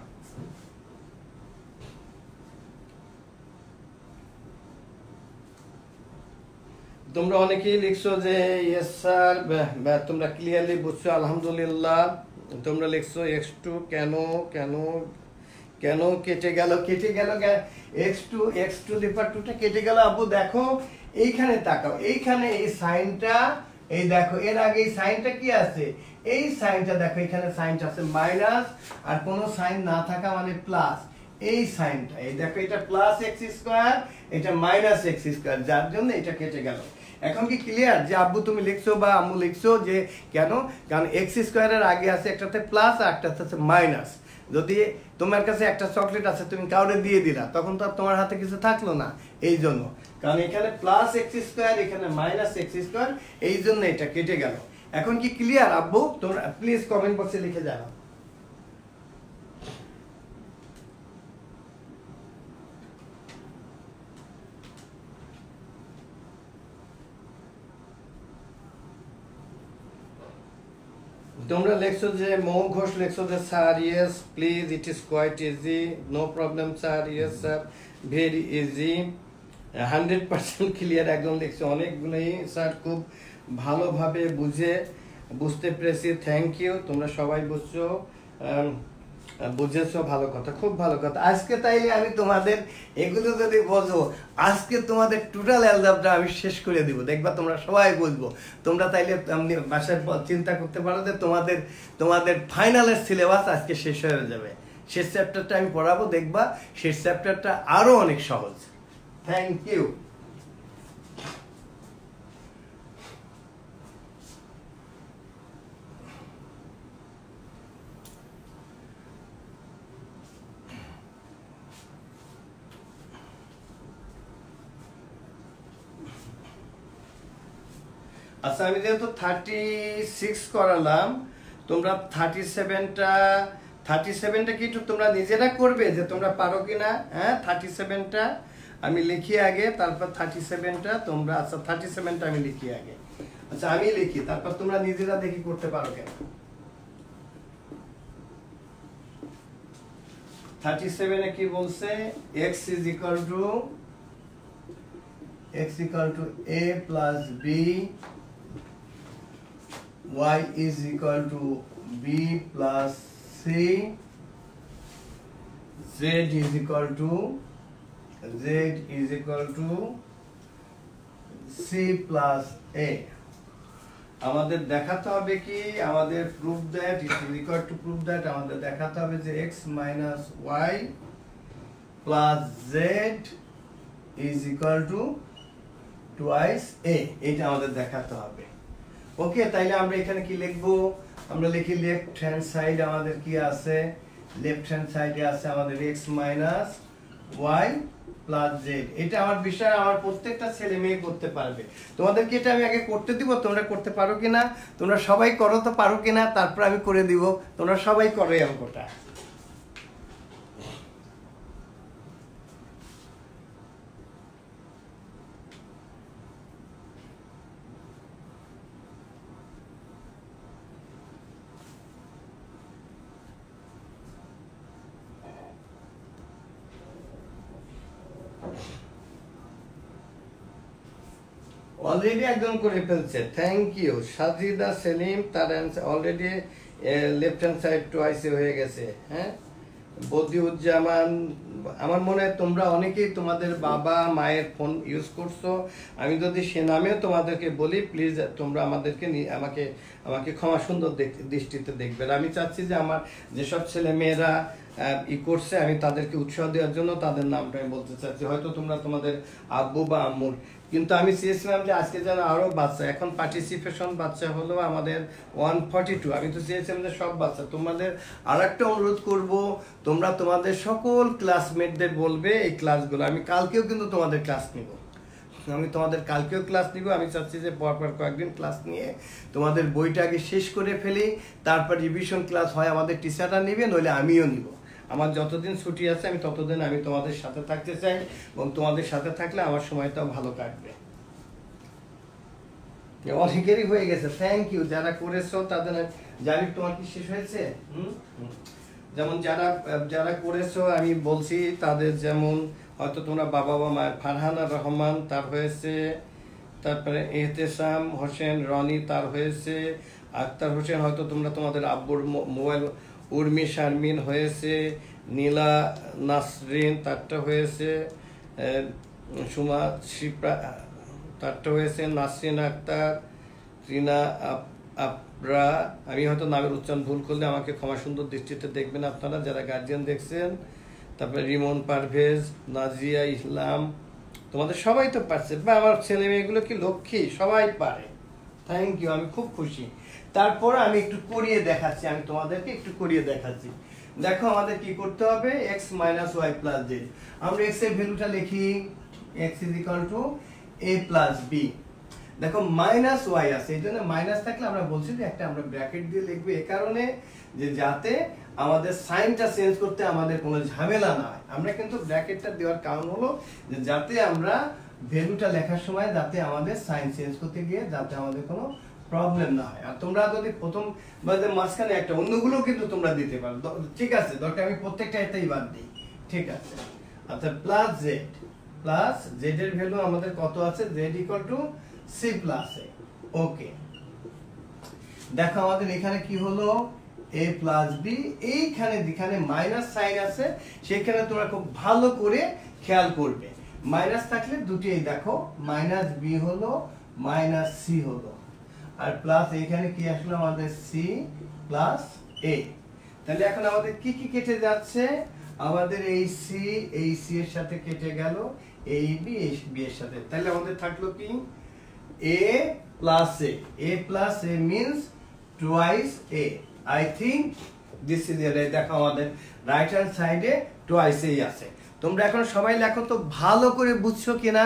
তোমরা অনেকেই লিখছো যে ইয়েস স্যার, তোমরা ক্লিয়ারলি বুঝছো, আলহামদুলিল্লাহ। তোমরা লিখছো x2 কেন কেন কেন কেটে গেল x2 দি পাওয়ার 2টা কেটে গেল। আব্বু দেখো এইখানে তাকাও, এইখানে এই সাইনটা, এই দেখো এর আগে এই সাইনটা কি আছে, এই সাইনটা দেখো এখানে সাইনটা আছে মাইনাস, আর কোনো সাইন না থাকা মানে প্লাস। এই সাইনটা এই দেখো এটা প্লাস এক্স স্কোয়ার, এটা মাইনাস এক্স স্কোয়ার, যার জন্য এটা কেটে গেল। এখন কি ক্লিয়ার যে আব্বু তুমি লিখছো বা আম্মু লিখছো যে কেন? কারণ এক্স স্কোয়ারের আগে আছে একটাতে প্লাস আর একটাতে আছে মাইনাস। যদি তোমার কাছে একটা চকলেট আছে তুমি কাউরে দিয়ে দিলা, তখন তো তোমার হাতে কিছু থাকলো না, এই জন্য। কারণ এখানে প্লাস এক্স স্কোয়ার, এখানে মাইনাস এক্স স্কোয়ার, এই জন্য এটা কেটে গেল। এখন কি ক্লিয়ার আব্বু? তোমরা প্লিজ কমেন্ট বক্সে লিখে জানাও। তোমরা লিখছো যে মৌ ঘোষ লিখছো যে sir yes please, it is quite easy, no problem sir, yes sir very easy, 100% clear একদম লিখছো। অনেকগুলোই স্যার খুব ভালোভাবে বুঝতে পেরেছি, থ্যাংক ইউ। তোমরা সবাই বুঝেছো, ভালো কথা, খুব ভালো কথা। আজকে তাইলে আমি তোমাদের এগুলো যদি বোঝো, আজকে তোমাদের টোটাল অ্যালজেব্রা আমি শেষ করে দিব, দেখবা তোমরা সবাই বুঝবো। তোমরা তাইলে বাসায় চিন্তা করতে পারো যে তোমাদের ফাইনালের সিলেবাস আজকে শেষ হয়ে যাবে। শেষ চ্যাপ্টারটা আমি পড়াবো, দেখবা শেষ চ্যাপ্টারটা আরো অনেক সহজ। Thank you. আচ্ছা, আমি যেহেতু 36 করালাম, তোমরা 37টা কি একটু তোমরা নিজেরা করবে যে তোমরা পারো কিনা? হ্যাঁ, 37টা আমি লিখি আগে, তারপর 37টা তোমরা। আচ্ছা, 37টা আমি লিখি আগে। আচ্ছা, আমি লিখি, তারপর তোমরা নিজেরা দেখি করতে পারো কিনা। 37 এ কি বলছে? x is equal to a plus b, y is equal to b plus c, z is equal to c plus a। আমাদের দেখাতে হবে কি, আমাদের proof that it is equal to proof that, আমাদের দেখাতে হবে যে x minus y plus z is equal to twice a, এটা আমাদের দেখাতে হবে। ওকে, তাইলে আমরা এখানে কি লিখবো? আমরা লিখি লেফট হ্যান্ড সাইড আমাদের কি আছে, লেফট হ্যান্ড সাইডে আছে আমাদের x minus y plus z। এটা আমার বিষয়, আমার প্রত্যেকটা ছেলে মেয়ে করতে পারবে। তোমাদেরকে এটা আমি আগে করতে দিব, তোমরা করতে পারো কিনা, তোমরা সবাই করো তো পারো কিনা, তারপর আমি করে দিব। তোমরা সবাই করো এই অঙ্কটা। অলরেডি একদম করে ফেলছে, থ্যাংক ইউ। সাজিদা সেলিম, তার already left hand side twice হয়ে গেছে। হ্যাঁ, বদিউজ্জামান, আমার মনে হয় তোমরা অনেকেই তোমাদের বাবা মায়ের ফোন ইউজ করছো। আমি যদি সে নামেও তোমাদেরকে বলি, প্লিজ তোমরা আমাদেরকে আমাকে ক্ষমা সুন্দর দৃষ্টিতে দেখবেন। আমি চাচ্ছি যে আমার যেসব ছেলে মেয়েরা করছে, আমি তাদেরকে উৎসাহ দেওয়ার জন্য তাদের নামটা আমি বলতে চাচ্ছি। হয়তো তোমরা তোমাদের আব্বু বা আম্মুর, কিন্তু আমি চেয়েছিলাম যে আজকে যেন আরো বাচ্চা, এখন পার্টিসিপেশন বাচ্চা হলো আমাদের 142। আমি তো চেয়েছিলাম যে সব বাচ্চা। তোমাদের আর একটা অনুরোধ করব, তোমরা তোমাদের সকল ক্লাসমেটদের বলবে এই ক্লাসগুলো। আমি কালকেও কিন্তু তোমাদের ক্লাস নিব, আমি চাচ্ছি যে পরপর কয়েকদিন ক্লাস নিয়ে তোমাদের বইটা আগে শেষ করে ফেলি, তারপর রিভিশন ক্লাস হয় আমাদের টিচাররা নেবে, নইলে আমিও নিব। আমার যতদিন ছুটি আছে আমি ততদিন আমি তোমাদের সাথে থাকতে চাই, এবং তোমাদের সাথে থাকলে আমার সময়টাও ভালো কাটবে। অনেকেরই হয়ে গেছে, থ্যাংক ইউ যারা করেছো তাদের। জানি তোমার কি শেষ হয়েছে? যেমন যারা করেছো আমি বলছি তাদের, যেমন হয়তো তোমরা বাবা বা মায়ের ফারহানা রহমান তার হয়েছে, তারপরে এহতেসাম হোসেন রনি তার হয়েছে, আক্তার হোসেন হয়তো তোমরা তোমাদের আব্বুর মোবাইল, উর্মি শারমিন হয়েছে, নীলা নাসরিন তারটা হয়েছে, সুমা শিপ্রা তারটা হয়েছে, নাসরিন আক্তার, রিনা আপরা। আমি হয়তো নামের উচ্চারণ ভুল করলে আমাকে ক্ষমা সুন্দর দৃষ্টিতে দেখবেন আপনারা যারা গার্জিয়ান দেখছেন। তারপরে রিমন পারভেজ, নাজিয়া ইসলাম, তোমাদের সবাই তো পারছে। বা আমার ছেলে মেয়েগুলো কি লক্ষ্মী, সবাই পারে। থ্যাংক ইউ, আমি খুব খুশি। তারপর আমি একটু করিয়ে দেখাচ্ছি, দেখো আমাদের কি করতে হবে, x minus y plus z. আমরা x এর ভ্যালুটা লিখি, x is equal to a plus b. দেখো মাইনাস ওয়াই আছে, এই জন্য মাইনাস থাকলে আমরা বলছি যে একটা আমরা ব্র্যাকেট দিয়ে লিখবো, এই কারণে যে যাতে আমাদের সাইনটা চেঞ্জ করতে আমাদের কোনো ঝামেলা না হয়। আমরা কিন্তু ব্র্যাকেটটা দেওয়ার কারণ হলো যে যাতে আমরা ভ্যালুটা লেখার সময় যাতে আমাদের সাইন চেঞ্জ করতে গিয়ে যাতে আমাদের কোনো প্রবলেম না হয়। আর তোমরা যদি প্রথম বাদে মাঝখানে একটা অন্যগুলো কিন্তু তোমরা দিতে পারো, ঠিক আছে, দরকার আমি প্রত্যেকটা এটাই বাদ দিই, ঠিক আছে। আচ্ছা, প্লাস জেড এর ভ্যালু আমাদের কত আছে, z equal to c plus a. Okay, দেখো আমাদের এখানে কি হলো, a প্লাস বি। এইখানে যেখানে মাইনাস সাইন আছে সেখানে তোমরা খুব ভালো করে খেয়াল করবে, মাইনাস থাকলে দুটি, এই দেখো মাইনাস বি হলো, মাইনাস সি হলো, আর প্লাস এখানে কি আসলো আমাদের সি প্লাস এ। তাহলে এখন আমাদের কি কি কেটে যাচ্ছে, আমাদের এই সি এর সাথে কেটে গেল, এই বি এর সাথে। তাহলে আমাদের থাকলো কি, a plus a plus a means twice a. I think this is the right. দেখো আমাদের রাইট হ্যান্ড সাইডে twice a আছে। তোমরা এখন সবাই লেখো তো ভালো করে বুঝছো কিনা,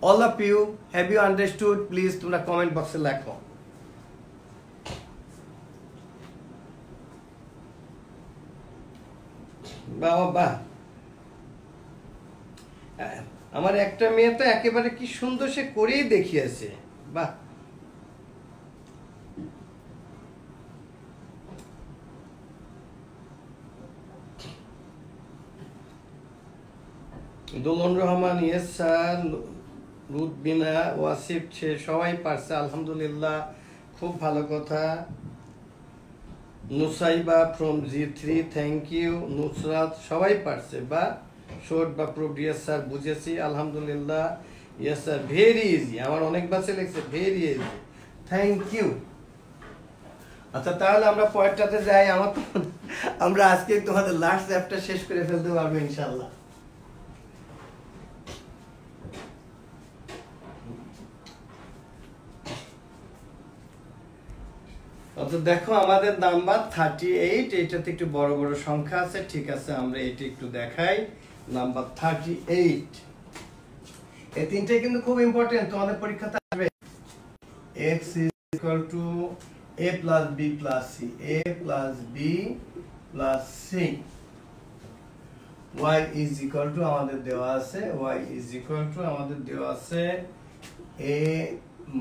all of you have you understood, please তোমরা কমেন্ট বক্সে লেখো। বাবা, আমার একটা মেয়ে তো একেবারে কি সুন্দর সে করেই দেখিয়েছে, বাহ। Dulon Rahman, yes sir. রুদবিনা, ওয়াসিফ, সবাই পারছে, আলহামদুলিল্লাহ, খুব ভালো কথা। Nusaiba from G3, thank you. Nusrat, সবাই পারছে, বা শর্ট বা প্রুফ, ইয়েস স্যার, বুঝেছি, আলহামদুলিল্লাহ, ইয়েস স্যার, ভেরি ইজি। আমার অনেক বাচ্চা লিখছে ভেরি ইজি, থ্যাংক ইউ। আচ্ছা, তাহলে আমরা পয়েন্টটাতে যাই। আমরা আজকে তোমাদের লাস্ট চ্যাপ্টার শেষ করে ফেলতে পারবো ইনশাআল্লাহ। দেখো আমাদের নাম্বার 38, এটাতে একটু বড় বড় সংখ্যা আছে, ঠিক আছে, আমরা এটা একটু দেখাই। নাম্বার 38, এই তিনটাই কিন্তু খুব ইম্পর্টেন্ট, তোমাদের পরীক্ষাতে আসবে। x is equal to a plus b plus c, a plus b plus c, y is equal to আমাদের দেওয়া আছে, y is equal to আমাদের দেওয়া আছে a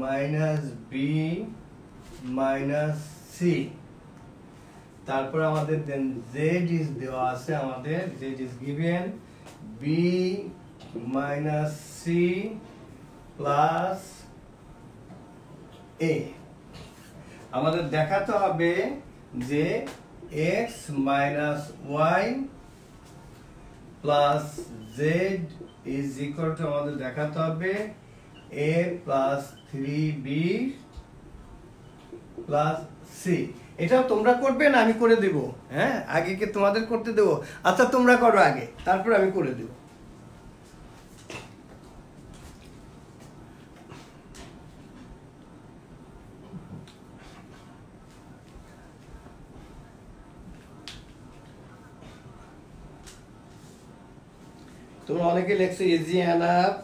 minus b minus c। তারপর আমাদের দেন z is দেওয়া আছে, আমাদের z is given b minus c plus a। আমাদের দেখাতে হবে যে x minus y plus Z is equal two আমাদের দেখাতে হবে এ প্লাস 3b প্লাস সি। এটাও তোমরা করবে না আমি করে দেব? হ্যাঁ, আগে কি তোমাদের করতে দেবো? আচ্ছা তোমরা করো আগে, তারপর আমি করে দেব। তোমরা অনেকে লেখছো ইজি এনাফ,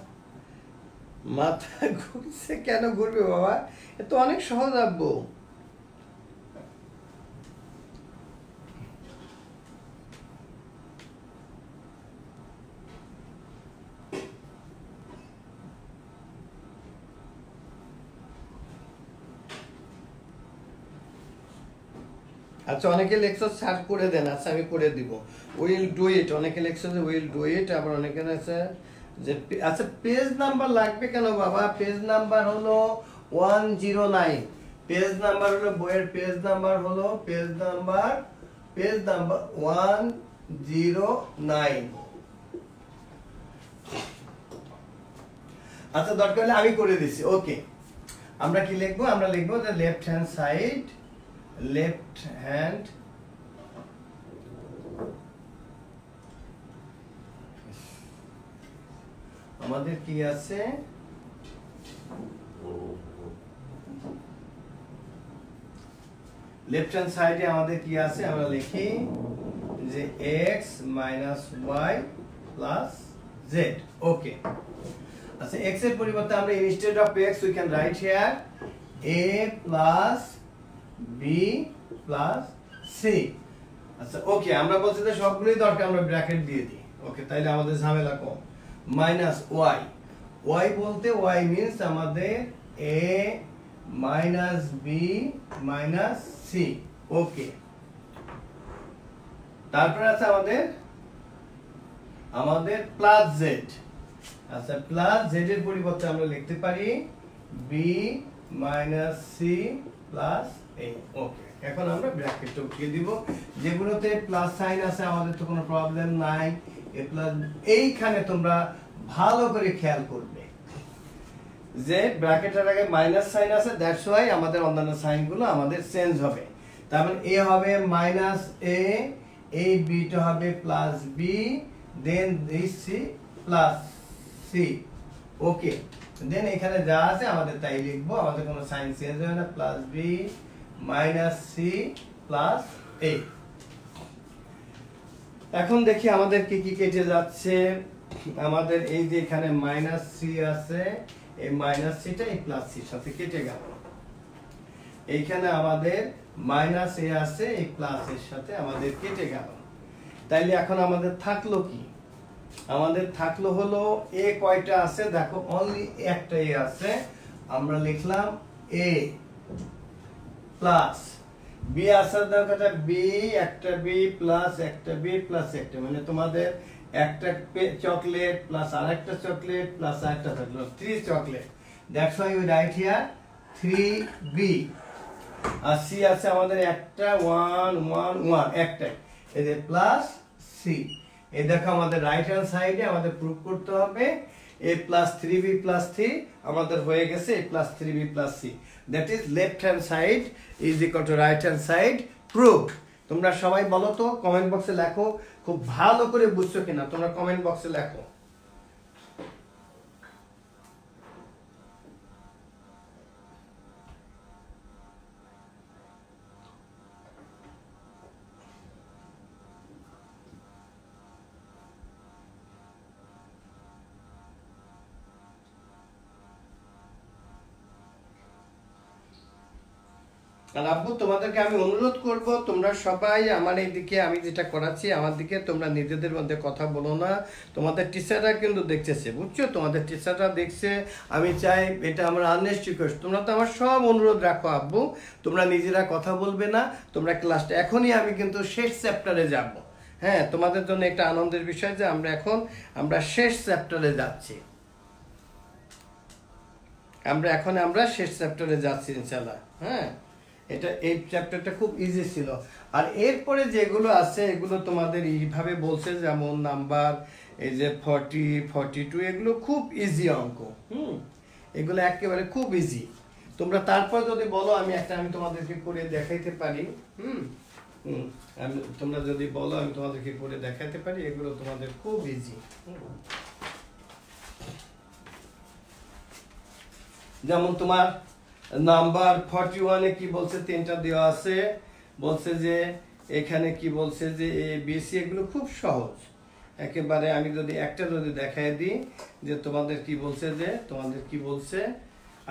মাথা ঘুরছে। কেন ঘুরবে বাবা, এ তো অনেক সহজ আব্বু। আচ্ছা অনেকে লেখছো স্যার করে দেন, আচ্ছা আমি করে দিব। উইল ডু ইট, অনেকে লেখছো যে উইল ডু ইট, আবার অনেকে আছে যে আচ্ছা পেজ নাম্বার লাগবে কেন বাবা? পেজ নাম্বার হলো 109, পেজ নাম্বার হলো বইয়ের পেজ নাম্বার হলো পেজ নাম্বার 109। আচ্ছা দরকার হলে আমি করে দিচ্ছি। ওকে, আমরা কি লিখবো? আমরা লিখবো যে left hand side, left hand আমাদের কি আছে? লেফট হ্যান্ড সাইডে আমাদের কি আছে? আমরা লিখি যে x minus y plus z. Okay, আচ্ছা x এর পরিবর্তে আমরা instead of x we can write here a plus b plus c। আচ্ছা ওকে, আমরা বলছি যে সবগুলোই দরকার, আমরা ব্র্যাকেট দিয়ে দিই। ওকে, তাইলে আমাদের ঝামেলা কম। মাইনাস ওয়াই, ওয়াই বলতে ওয়াই মিন্স আমাদের a minus b minus c। ওকে, তারপর আছে আমাদের প্লাস জেড। আচ্ছা প্লাস জেড এর পরিবর্তে আমরা লিখতে পারি b minus c plus a। ওকে, এখন আমরা ব্র্যাকেটটা উঠিয়ে দিব। যেগুলোতে প্লাস সাইন আছে আমাদের তো কোনো প্রবলেম নাই। এ প্লাস, এইখানে তোমরা ভালো করে খেয়াল করবে যে ব্র্যাকেটের আগে মাইনাস সাইন আছে, দ্যাটস ওয়াই আমাদের অন্যান্য সাইনগুলো আমাদের চেঞ্জ হবে। তার মানে এ হবে মাইনাস এ, এই বিটা হবে plus b, then this c plus c. Okay, then এখানে যা আছে আমাদের তাই লিখবো, আমাদের কোনো সাইন চেঞ্জ হয় না। Plus b minus c plus a. এখন দেখি আমাদের কি কি কেটে যাচ্ছে। আমাদের এই যে এখানে মাইনাস সি আছে, এই মাইনাস সিটা এই প্লাস সির সাথে কেটে গেল। এইখানে আমাদের মাইনাস এ আছে, এই প্লাস এর সাথে আমাদের কেটে গেল। তাইলে এখন আমাদের থাকলো কি? আমাদের থাকলো হলো এ কয়টা আছে দেখো, অনলি একটা এ আছে। আমরা লিখলাম এ প্লাস বি আসার দরকার বি, একটা বি প্লাস একটা বি প্লাস একটা, মানে তোমাদের একটা চকলেট প্লাস আরেকটা চকলেট প্লাস আরেকটা chocolate, 3 chocolate. That's why we write here 3b। আর সি আছে আমাদের একটা 1 1 1 একটা, এই যে প্লাস সি। এই দেখো আমাদের রাইট হ্যান্ড সাইডে আমাদের প্রুফ করতে হবে a প্লাস 3b প্লাস 3 আমাদের হয়ে গেছে a plus 3b plus c। That is left hand side is equal two right hand side proof. তোমরা সবাই বলো তো, কমেন্ট বক্সে লেখো খুব ভালো করে বুঝছো কিনা, তোমরা কমেন্ট বক্সে লেখো। আর আব্বু তোমাদেরকে আমি অনুরোধ করব, তোমরা সবাই আমার এইদিকে আমি যেটা করাচ্ছি আমার দিকে তোমরা নিজেদের মধ্যে কথা বলো না। তোমাদের টিচাররা কিন্তু দেখতেছে, বুঝছো, তোমাদের টিচাররা দেখছে। আমি চাই এটা আমার আর্নেস্ট রিকোয়েস্ট, তোমরা তো আমার সব অনুরোধ রাখো আব্বু, তোমরা নিজেরা কথা বলবে না। তোমরা ক্লাসটা এখনই, আমি কিন্তু শেষ চ্যাপ্টারে যাব। হ্যাঁ, তোমাদের জন্য একটা আনন্দের বিষয় যে আমরা শেষ চ্যাপ্টারে যাচ্ছি। আমরা শেষ চ্যাপ্টারে যাচ্ছি ইনশাআল্লাহ। হ্যাঁ, এটা এই চ্যাপ্টারটা খুব ইজি ছিল। আর এরপরে যেগুলো আছে এগুলো তোমাদের এইভাবে বলছে, যেমন নাম্বার এই যে 40, 42 এগুলো খুব ইজি অঙ্ক। এগুলো একেবারে খুব ইজি। তোমরা তারপর যদি বলো আমি তোমাদেরকে করে দেখাইতে পারি। তোমরা যদি বলো আমি তোমাদেরকে করে দেখাতে পারি, এগুলো তোমাদের খুব ইজি। যেমন তোমার নাম্বার 41-এ কি বলছে, 3টা দেওয়া আছে, বলছে যে এখানে কি বলছে যে এ বি সি, এগুলো খুব সহজ একেবারে। আমি যদি একটা দেখাই দিই যে তোমাদের কি বলছে,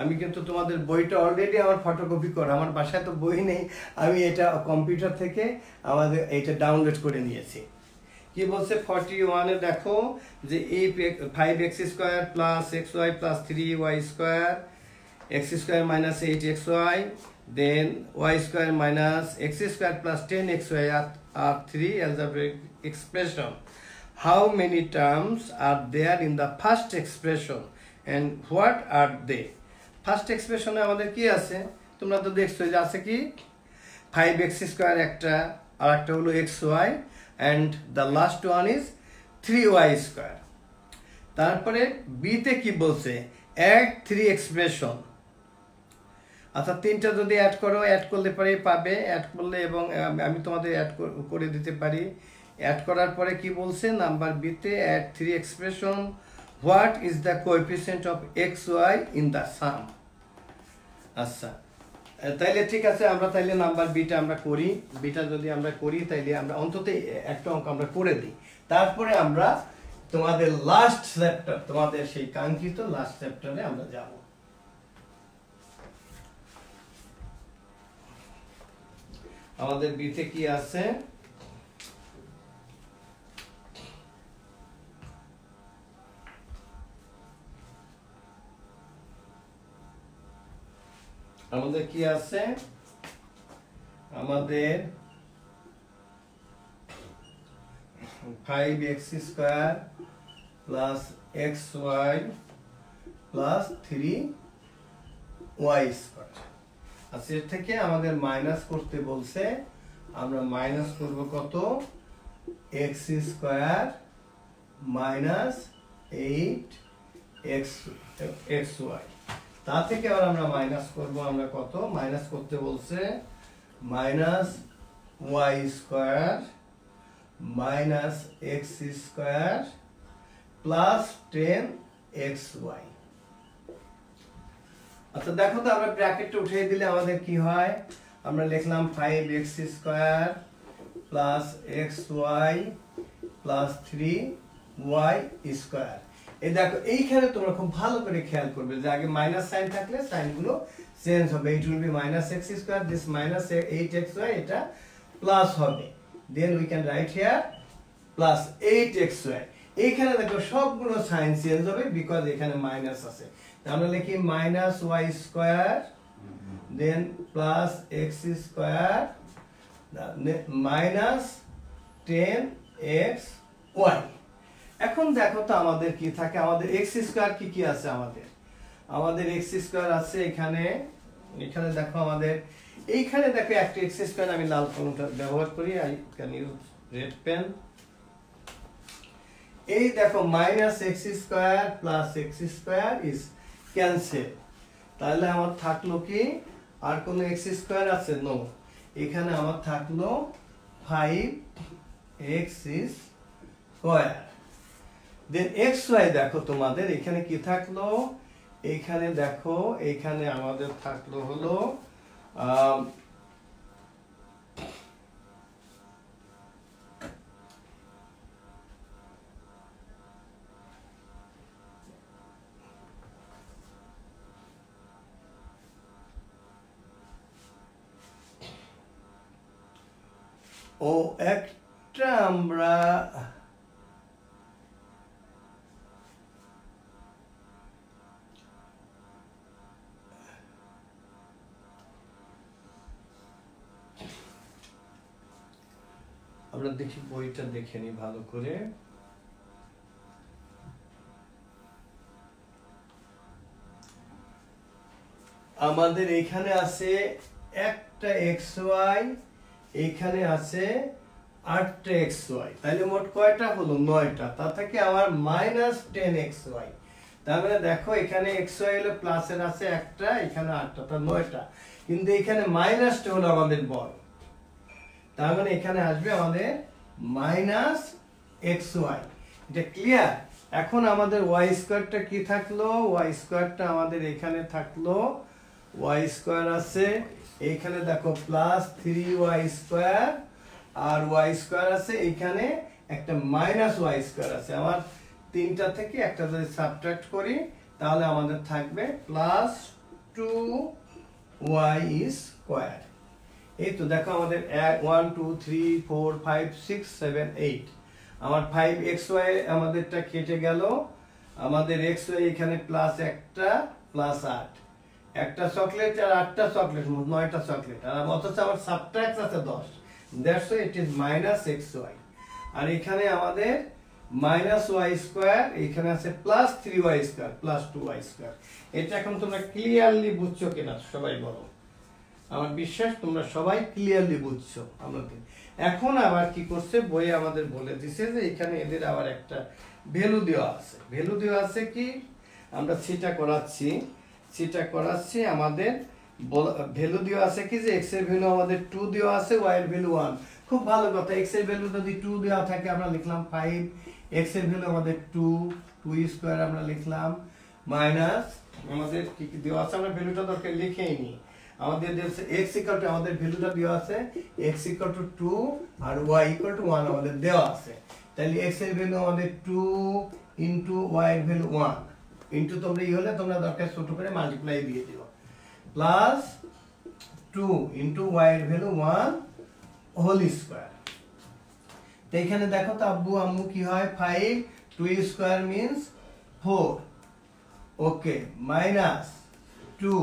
আমি কিন্তু তোমাদের বইটা অলরেডি আমার ফটোকপি করা, আমার বাসায় তো বই নেই, আমি এটা কম্পিউটার থেকে আমাদের এটা ডাউনলোড করে নিয়েছি। কি বলছে 41-এ দেখো যে এই 5x² plus xy plus 3y square x square minus 8xy, then y square minus x square plus 10xy are 3 algebraic expression. How many terms are there in the first expression and what are they? First expression এ আমাদের কি আছে, তোমরা তো দেখছো যে আছে কি 5x² একটা, আর একটা হলো xy, and the last one is 3y square. তারপরে b তে কি বলছে, add 3 expression। আচ্ছা 3টা যদি অ্যাড করলে পরে পাবে, অ্যাড করলে, এবং আমি তোমাদের অ্যাড করে দিতে পারি। অ্যাড করার পরে কি বলছে, নাম্বার বিতে add 3 expression, what is the coefficient of x y in the sum. আচ্ছা তাইলে ঠিক আছে, আমরা তাইলে নাম্বার বিটা আমরা করি। বিটা যদি আমরা করি তাইলে আমরা অন্তত একটা অঙ্ক আমরা করে দিই, তারপরে আমরা তোমাদের লাস্ট চ্যাপ্টার, তোমাদের সেই কাঙ্ক্ষিত লাস্ট চ্যাপ্টারে আমরা যাব। আমাদের বিতে কি আছে, আমাদের 5x² plus xy plus 3y square. আচ্ছা এর থেকে আমাদের মাইনাস করতে বলছে, আমরা মাইনাস করব কত, x² মাইনাস 8xy। তা থেকে আবার আমরা মাইনাস করব, আমরা কত মাইনাস করতে বলছে, minus y² minus x² plus 10xy। আচ্ছা দেখো তো, আমরা ব্র্যাকেটটা উঠিয়ে দিলে আমাদের কি হয়, আমরা লিখলাম 5x² plus xy plus 3y square. এই দেখো এইখানে তোমরা খুব ভালো করে খেয়াল করবে যে আগে মাইনাস সাইন থাকলে সাইনগুলো চেঞ্জ হবে। It will be minus x square, this minus 8xy, এটা প্লাস হবে। Then we can write here plus 8xy। এইখানে দেখো সবগুলো সাইন চেঞ্জ হবে বিকজ এখানে মাইনাস আছে। আমরা লিখি minus y square, then plus x square minus 10xy। এখন দেখো তো আমাদের কি থাকে, আমাদের x স্কয়ার কি আছে, আমাদের x স্কয়ার আছে এখানে দেখো আমাদের এইখানে দেখো একটা x স্কয়ার, আমি লাল কলমটা ব্যবহার করি, I can use red pen. এই দেখো minus x square plus x square is cancel. তাহলে আমার থাকলো কি, আর কোন x স্কয়ার আছে, নো, এখানে আমার থাকলো 5x স্কয়ার। দেন xy দেখো তোমাদের এখানে কি থাকলো, এখানে দেখো এখানে আমাদের থাকলো হলো ও একটা আমরা দেখি বইটা দেখে নি ভালো করে। আমাদের এখানে আছে একটা xy, এখানে আছে 8টা xy, তাহলে মোট কয়টা হলো 9টা, তা থেকে আমার -10xy। তার মানে দেখো এখানে xy হলো প্লাসের আছে একটা, এখানে 8টা, তার 9টা, কিন্তু এখানে মাইনাসটা হলো আমাদের বড়, তার মানে এখানে আসবে আমাদের -xy। এটা ক্লিয়ার? এখন আমাদের y স্কয়ারটা কি থাকলো? y স্কয়ারটা আমাদের এখানে থাকলো, y স্কয়ার আছে এখানে দেখো +3y স্কয়ার, আর y স্কয়ার আছে এখানে একটা -y স্কয়ার আছে। আমার তিনটা থেকে একটা যদি সাবট্রাক্ট করি তাহলে আমাদের থাকবে +2y স্কয়ার। এই তো দেখো আমাদের 1 2 3 4 5 6 7 8, আমার 5xy আমাদেরটা কেটে গেল, আমাদের xy এখানে প্লাস একটা প্লাস 8, একটা চকলেট আর 8টা চকলেট, মোট 9টা চকলেট, আর অথচ আমার সাবট্রাক্ট আছে 10, that's why it is -xy। আর এখানে আমাদের -y স্কয়ার, এখানে আছে +3y স্কয়ার +2y স্কয়ার। এটা এখন তোমরা ক্লিয়ারলি বুঝছো কিনা সবাই বলো? আমার বিশ্বাস তোমরা সবাই ক্লিয়ারলি বুঝছো আমাদের। এখন আবার কি করছে বইয়ে আমাদের বলে দিছে যে এখানে এদের আবার একটা ভ্যালু দেওয়া আছে। ভ্যালু দেওয়া আছে কি, আমরা সেটা করাচ্ছি আমাদের ভ্যালু দেওয়া আছে কি যে x এর ভ্যালু আমাদের 2 দেওয়া আছে, y এর ভ্যালু 1। খুব ভালো কথা, x এর ভ্যালু যদি 2 দেওয়া থাকে আমরা লিখলাম 5, x এর ভ্যালু আমাদের 2 স্কয়ার আমরা লিখলাম, মাইনাস আমাদের কি কি দেওয়া আছে আমরা ভ্যালুটা দরকার লিখেই নি, আমাদের দেওয়া x ইকুয়াল টু, আমাদের ভ্যালুটা দেওয়া আছে x ইকুয়াল টু 2 আর y ইকুয়াল টু 1 আমাদের দেওয়া আছে। তাহলে x এর ভ্যালু আমাদের 2 ইনটু y এর ভ্যালু 1 ইনটু, তোমরা হলে তোমরা দরকার ছোট করে মাল্টিপ্লাই দিয়ে দিও, প্লাস 2 ইনটু y এর ভ্যালু 1 হোল স্কয়ার। তো এখানে দেখো তো আব্বু আম্মু কি হয়, 5 2 স্কয়ার মিন্স 4, ওকে, মাইনাস 2,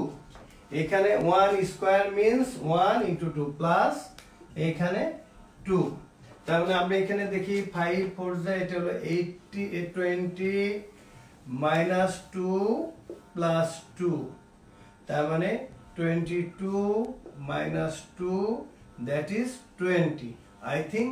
এখানে 1 স্কয়ার মিন্স 1 ইনটু 2 প্লাস এখানে 2। তার মানে আমরা এখানে দেখি 5 4 যা এটা হলো 80 20 মাইনাস 2 প্লাস 2, তার মানে 22 minus 2 that is 20। I think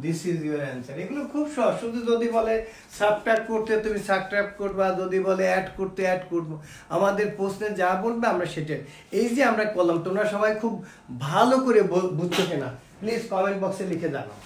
this is your answer. এগুলো খুব সহজ, শুধু যদি বলে সাবট্রাক্ট করতে তুমি সাবট্রাক্ট করবা, যদি বলে অ্যাড করতে অ্যাড করবো, আমাদের প্রশ্নে যা বলবে আমরা সেটা। এই যে আমরা করলাম, তোমরা সবাই খুব ভালো করে বুঝছো কিনা প্লিজ কমেন্ট বক্সে লিখে জানাও।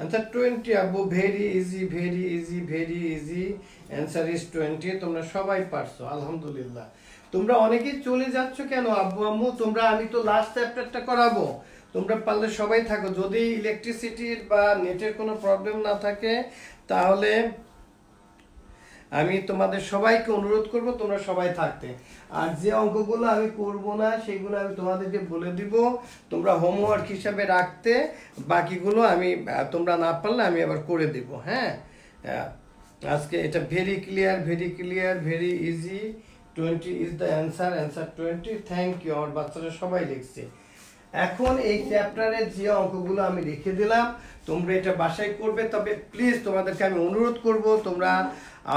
Answer 20 আব্বু, very easy very easy very easy, answer is 20। তোমরা সবাই পারছো আলহামদুলিল্লাহ। তোমরা অনেকেই চলে যাচ্ছ কেন আব্বু আম্মু? তোমরা, আমি তো লাস্ট চ্যাপ্টারটা করাবো, তোমরা পারলে সবাই থাকো। যদি ইলেকট্রিসিটির বা নেটের কোনো প্রবলেম না থাকে তাহলে আমি তোমাদের সবাইকে অনুরোধ করব তোমরা সবাই থাকতে। আর যে অঙ্কগুলো আমি করব না সেগুলো আমি তোমাদেরকে বলে দিব, তোমরা হোমওয়ার্ক হিসাবে রাখতে, বাকিগুলো আমি তোমরা না পারলে আমি আবার করে দেব। হ্যাঁ, আজকে এটা very clear very easy. 20 is the answer, answer 20। Thank you, আমার বাচ্চারা সবাই লিখছে। এখন এই চ্যাপ্টারের যে অঙ্কগুলো আমি রেখে দিলাম তোমরা এটা বাসায় করবে, তবে প্লিজ তোমাদেরকে আমি অনুরোধ করব তোমরা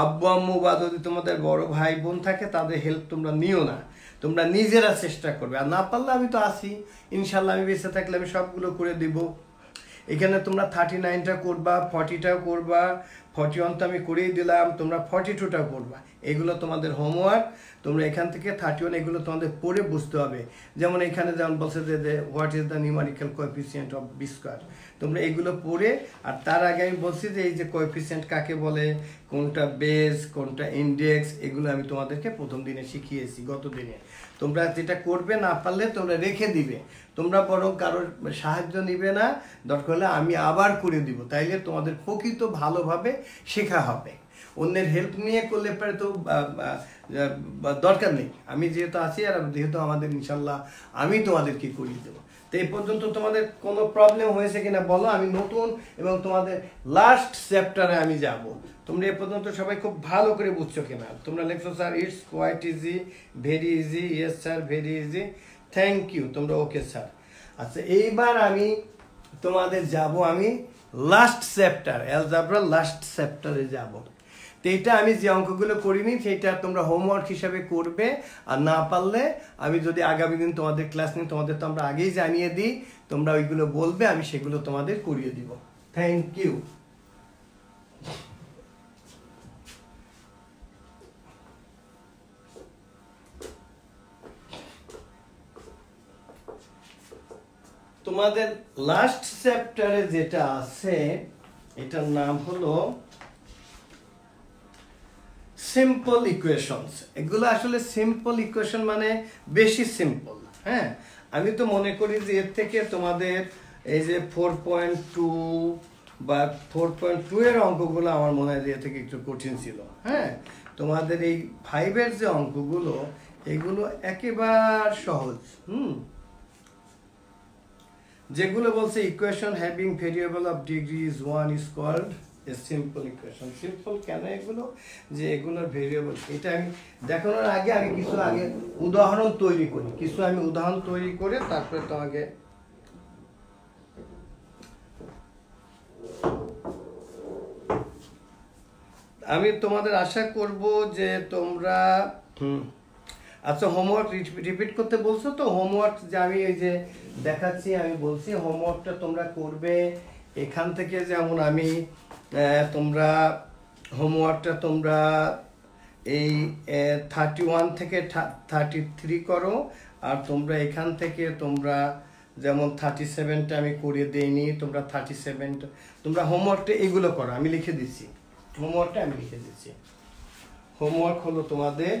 আব্বু আম্মু বা যদি তোমাদের বড় ভাই বোন থাকে তাদের হেল্প তোমরা নিও না, তোমরা নিজেরা চেষ্টা করবে। আর না পারলে আমি তো আছি, ইনশাল্লাহ আমি বেঁচে থাকলে আমি সবগুলো করে দিব। এখানে তোমরা 39টা করবা, 40টাও করবা, 41 তো আমি করেই দিলাম, তোমরা 42টা করবা। এগুলো তোমাদের হোমওয়ার্ক। তোমরা এখান থেকে 31 এগুলো তোমাদের পড়ে বুঝতে হবে। যেমন এখানে যেমন বলছে যে what is the numerical coefficient of b square, তোমরা এগুলো পড়ে, আর তার আগে আমি বলছি যে এই যে কোএফিসিয়েন্ট কাকে বলে, কোনটা বেস কোনটা ইন্ডেক্স, এগুলো আমি তোমাদেরকে প্রথম দিনে শিখিয়েছি, গত দিনে। তোমরা যেটা করবে, না পারলে তোমরা রেখে দিবে, তোমরা বরং কারোর সাহায্য নিবে না, দরকার হলে আমি আবার করে দিব, তাইলে তোমাদের প্রকৃত ভালোভাবে শেখা হবে। অন্যের হেল্প নিয়ে করলে পরে তো দরকার নেই, আমি যেহেতু আছি আর যেহেতু আমাদের ইনশাল্লাহ আমি তোমাদেরকে করিয়ে দেবো। তো এই পর্যন্ত তোমাদের কোনো প্রবলেম হয়েছে কিনা বলো, আমি নতুন এবং তোমাদের লাস্ট চ্যাপ্টারে আমি যাব। তোমরা এ পর্যন্ত সবাই খুব ভালো করে বুঝছো কিনা? তোমরা লিখছো sir it's quite easy, very easy, yes sir very easy, thank you, তোমরা ওকে স্যার। আচ্ছা, এইবার আমি তোমাদের যাব আমি লাস্ট চ্যাপ্টার, অ্যালজেব্রা লাস্ট চ্যাপ্টারে যাব। তো এটা আমি যে অঙ্কগুলো করিনি সেটা তোমরা হোমওয়ার্ক হিসাবে করবে, আর না পারলে আমি যদি আগামী দিন তোমাদের ক্লাস নিই, তোমাদের তো আমরা আগেই জানিয়ে দিই, তোমরা ওইগুলো বলবে, আমি সেগুলো তোমাদের করিয়ে দিব। Thank you. তোমাদের লাস্ট চ্যাপ্টারে যেটা আছে এটার নাম হলো সিম্পল ইকুয়েশনস। এগুলো আসলে সিম্পল ইকুয়েশন মানে বেশি সিম্পল। হ্যাঁ, আমি তো মনে করি যে এর থেকে তোমাদের এই যে 4.2 বা 4.2 এর অঙ্কগুলো আমার মনে হয় এর থেকে একটু কঠিন ছিল। হ্যাঁ, তোমাদের এই 5 এর যে অঙ্কগুলো এগুলো একেবারে সহজ। যেগুলো বলছে equation having variable of degree is 1 is called a simple equation. Simple কেন এগুলো? যে এগুলোর ভেরিয়েবল, এটা আমি দেখানোর আগে আমি কিছু উদাহরণ তৈরি করি, উদাহরণ তৈরি করে তারপরে তোমাকে আমি তোমাদের আশা করব যে তোমরা আচ্ছা হোমওয়ার্ক রিপিট করতে বলছো তো, হোমওয়ার্ক যে আমি এই যে দেখাচ্ছি, আমি বলছি হোমওয়ার্কটা তোমরা করবে এখান থেকে। যেমন আমি তোমরা হোমওয়ার্কটা তোমরা এই 31 থেকে 33 করো, আর তোমরা এখান থেকে তোমরা যেমন 37টা আমি করিয়ে দেইনি, তোমরা 37টা তোমরা হোমওয়ার্কটা এগুলো করো, আমি লিখে দিচ্ছি হোমওয়ার্কটা, আমি লিখে দিচ্ছি। হোমওয়ার্ক হলো তোমাদের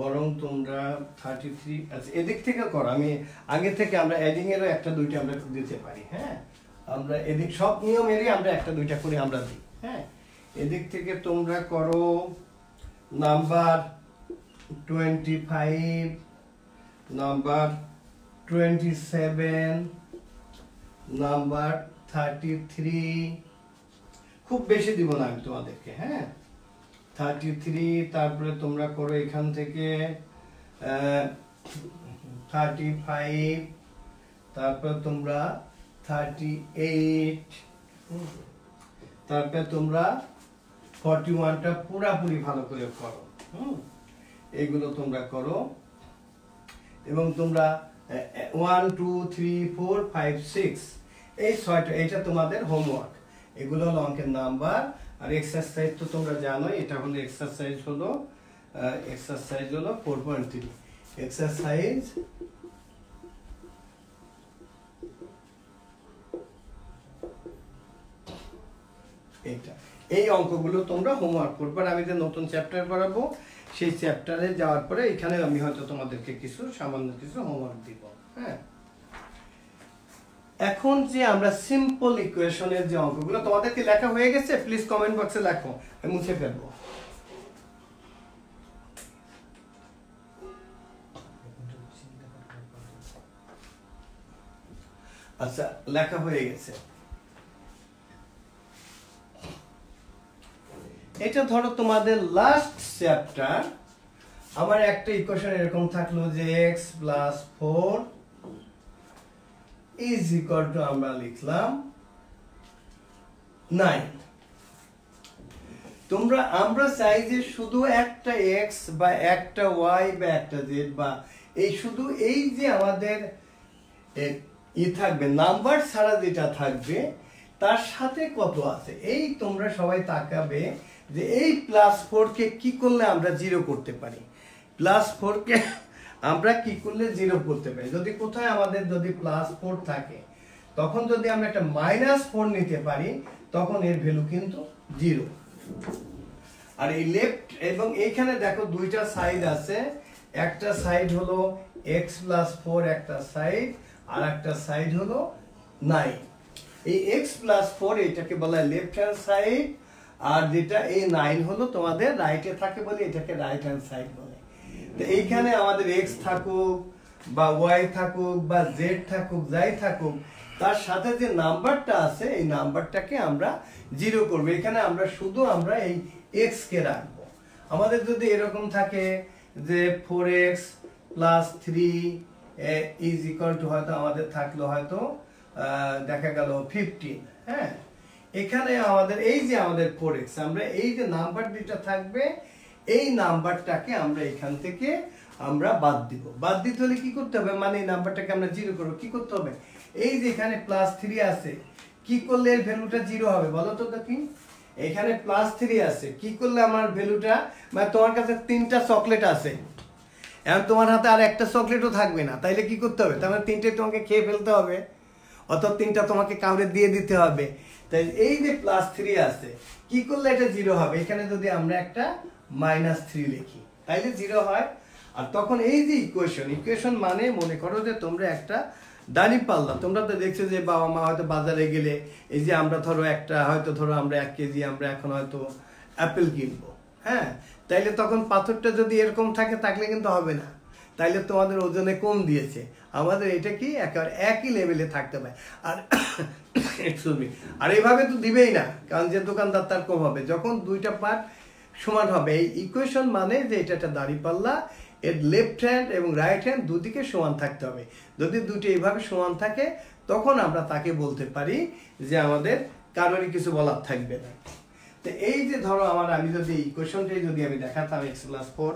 বরং তোমরা 33 আচ্ছা এদিক থেকে করো, আমি আগে থেকে আমরা অ্যাডিং এরও একটা দুইটা আমরা দিতে পারি। হ্যাঁ, আমরা এদিক সব নিয়মেরই আমরা একটা দুইটা করে আমরা দিই। হ্যাঁ, এদিক থেকে তোমরা করো নাম্বার 25, নাম্বার 27, নাম্বার 33, খুব বেশি দিব না আমি তোমাদেরকে। হ্যাঁ, 33, তারপরে তোমরা করো এখান থেকে 35, তারপরে তোমরা 38, তারপরে তোমরা 41টা পুরাপুরি ভালো করে করো। এগুলো তোমরা করো, এবং তোমরা 1 2 3 4 5 6 এই 6টা, এটা তোমাদের হোমওয়ার্ক। এগুলো হলো অঙ্কের নাম্বার। আর এক্সারসাইজ তো তোমরা জানোই, এটা হলো এক্সারসাইজ হলো 4.3 এক্সারসাইজ। এটা এই অঙ্কগুলো তোমরা হোমওয়ার্ক করবে। আমি যে নতুন চ্যাপ্টার করাবো সেই চ্যাপ্টারে যাওয়ার পরে এখানে আমি হয়তো তোমাদেরকে কিছু সামান্য কিছু হোমওয়ার্ক দিব। হ্যাঁ, এখন যে আমরা সিম্পল ইকুয়েশনের যে অঙ্কগুলো তোমাদেরকে লেখা হয়ে গেছে, প্লিজ কমেন্ট বক্সে লেখো, আমি মুছে ফেলবো। আচ্ছা, লেখা হয়ে গেছে। এটা ধরো তোমাদের লাস্ট চ্যাপ্টার। আমার একটা ইকুয়েশন এরকম থাকলো যে x + 4 = আমরা লিখলাম 9। আমরা চাই যে শুধু একটা x বা একটা y বা একটা z বা এই শুধু এই যে আমাদের থাকবে নাম্বার ছাড়া যেটা থাকবে তার সাথে কত আছে, এই তোমরা সবাই তাকাবে যে এই +4 কে কি করলে আমরা 0 করতে পারি। +4 কে আমরা কি করলে 0 করতে পারি? যদি কোথায় আমাদের যদি +4 থাকে, তখন যদি আমরা একটা -4 নিতে পারি, তখন এর ভ্যালু কিন্তু 0। আর এই লেফট এবং এইখানে দেখো দুইটা সাইড আছে, একটা সাইড হলো x + 4 একটা সাইড, আর একটা সাইড হলো 9। এই x + 4 এটাকে বলা হয় লেফট হ্যান্ড সাইড, আর যেটা এই 9 হলো তোমাদের রাইটে থাকে বলে এটাকে রাইট হ্যান্ড সাইড বলে। তো এইখানে আমাদের x থাকুক বা ওয়াই থাকুক বা জেড থাকুক যাই থাকুক, তার সাথে যে নাম্বারটা আছে এই নাম্বারটাকে আমরা 0 করব। এখানে আমরা শুধু এই x কে রাখবো। আমাদের যদি এরকম থাকে যে 4x + 3 ইজ ইকুয়াল টু হয়তো আমাদের থাকলো হয়তো দেখা গেল 15, হ্যাঁ, এখানে আমাদের এই যে আমাদের 4x, আমরা এই যে নাম্বার দুইটা থাকবে এই নাম্বারটাকে আমরা এখান থেকে আমরা বাদ দিব। বাদ দিতে হলে কি করতে হবে, মানে এই নাম্বারটাকে আমরা 0 করব, কি করতে হবে, এই যে এখানে +3 আছে, কি করলে এর ভ্যালুটা 0 হবে বলো তো দেখি। এখানে +3 আছে, কি করলে আমার ভ্যালুটা, মানে তোমার কাছে 3টা চকলেট আছে, এখন তোমার হাতে আর একটা চকলেটও থাকবে না, তাইলে কি করতে হবে, তার মানে 3টে তোমাকে খেয়ে ফেলতে হবে, অথবা 3টা তোমাকে কাউরে দিয়ে দিতে হবে। তাই এই যে +3 আছে, কি করলে এটা 0 হবে, এখানে যদি আমরা একটা -3 লিখি তাইলে 0 হয়। আর তখন এই যে ইকুয়েশন মানে মনে করো যে তোমরা একটা দাঁড়িপাল্লা, তোমরা তো দেখছো যে বাবা মা হয়তো বাজারে গেলে এই যে আমরা ধরো একটা হয়তো ধরো আমরা 1 কেজি আমরা এখন হয়তো অ্যাপেল কিনবো, হ্যাঁ, তাইলে তখন পাথরটা যদি এরকম থাকে তাহলে কিন্তু হবে না, তাইলে তোমাদের ওজনে কম দিয়েছে, আমাদের এটা কি একেবারে একই লেভেলে থাকতে হবে। আর আর এইভাবে তো দিবেই না, কারণ যে দোকানদার তার কম হবে, যখন দুইটা পার্ট সমান হবে। এই ইকুয়েশন মানে যে এটা একটা দাঁড়িপাল্লা, এর লেফট হ্যান্ড এবং রাইট হ্যান্ড দুদিকে সমান থাকতে হবে। যদি দুটো এইভাবে সমান থাকে তখন আমরা তাকে বলতে পারি যে আমাদের কারোরই কিছু বলার থাকবে না। তো এই যে ধরো আমি যদি ইকুয়েশনটাই যদি আমি দেখাতাম x + 4,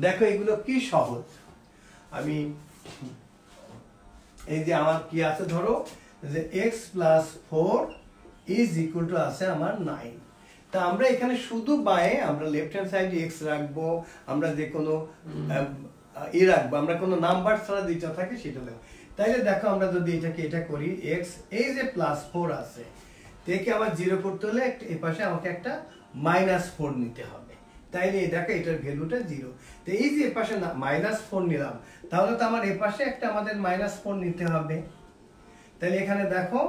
দেখো এগুলো কি সহজ। আমি এই যে আমার কি আছে, ধরো যে x + 4 ইজ ইকুয়াল টু আছে আমার 9। তা আমরা এখানে শুধু বায়ে আমরা লেফট হ্যান্ড সাইডে x রাখবো, আমরা যে কোনো রাখবো, আমরা কোনো নাম্বার ছাড়া যেটা থাকে সেটা দেবো। তাইলে দেখো আমরা যদি এটা করি, x এই যে +4 আছে, থেকে আমার 0 করতে হলে এই পাশে আমাকে একটা -4 নিতে হবে, তাইলে দেখো এটার ভ্যালুটা 0। তো এই যে পাশে -4 নিলাম, তাহলে তো আমার এই পাশে একটা আমাদের -4 নিতে হবে। তাহলে এখানে দেখো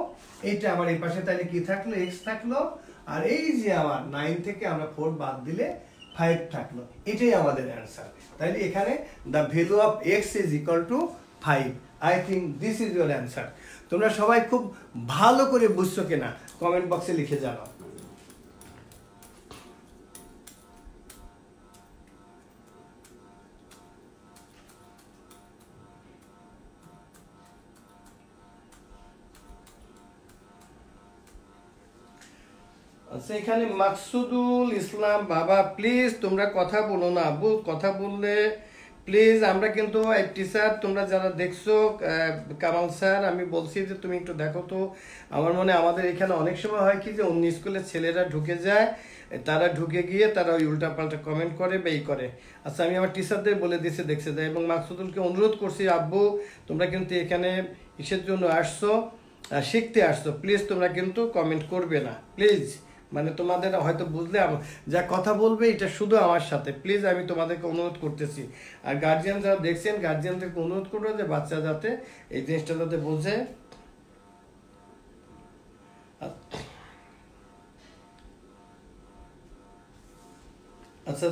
এইটা আমার এই পাশে তাহলে কি থাকলো, x থাকলো, আর এই যে আমার 9 থেকে আমরা 4 বাদ দিলে 5 থাকলো, এটাই আমাদের অ্যান্সার। তাইলে এখানে the value of x is equal two 5। I think this is your answer. তোমরা সবাই খুব ভালো করে বুঝছো কিনা কমেন্ট বক্সে লিখে জানাও। আচ্ছা, এখানে মাকসুদুল ইসলাম, বাবা প্লিজ তোমরা কথা বলো না, আব্বু কথা বললে প্লিজ, আমরা কিন্তু টিচার, তোমরা যারা দেখছো, কামাল স্যার আমি বলছি যে তুমি একটু দেখো তো। আমার মনে আমাদের এখানে অনেক সময় হয় কি যে অন্য স্কুলের ছেলেরা ঢুকে যায়, তারা ঢুকে গিয়ে তারা ওই উল্টাপাল্টা কমেন্ট করে বা এই করে। আচ্ছা, আমি আমার টিচারদের বলে দিয়েছি, দেখছে যায়, এবং মাকসুদুলকে অনুরোধ করছি, আব্বু তোমরা কিন্তু এখানে কিসের জন্য আসছো, শিখতে আসছো, প্লিজ তোমরা কিন্তু কমেন্ট করবে না প্লিজ। মানে তোমাদের হয়তো বুঝলে যা কথা বলবে এটা শুধু আমার সাথে, প্লিজ আমি তোমাদেরকে অনুরোধ করতেছি। আর গার্জিয়ান যারা দেখছেন, গার্জিয়ানদেরকে অনুরোধ করবো যে বাচ্চা যাতে এই জিনিসটা যাতে বোঝে। আচ্ছা,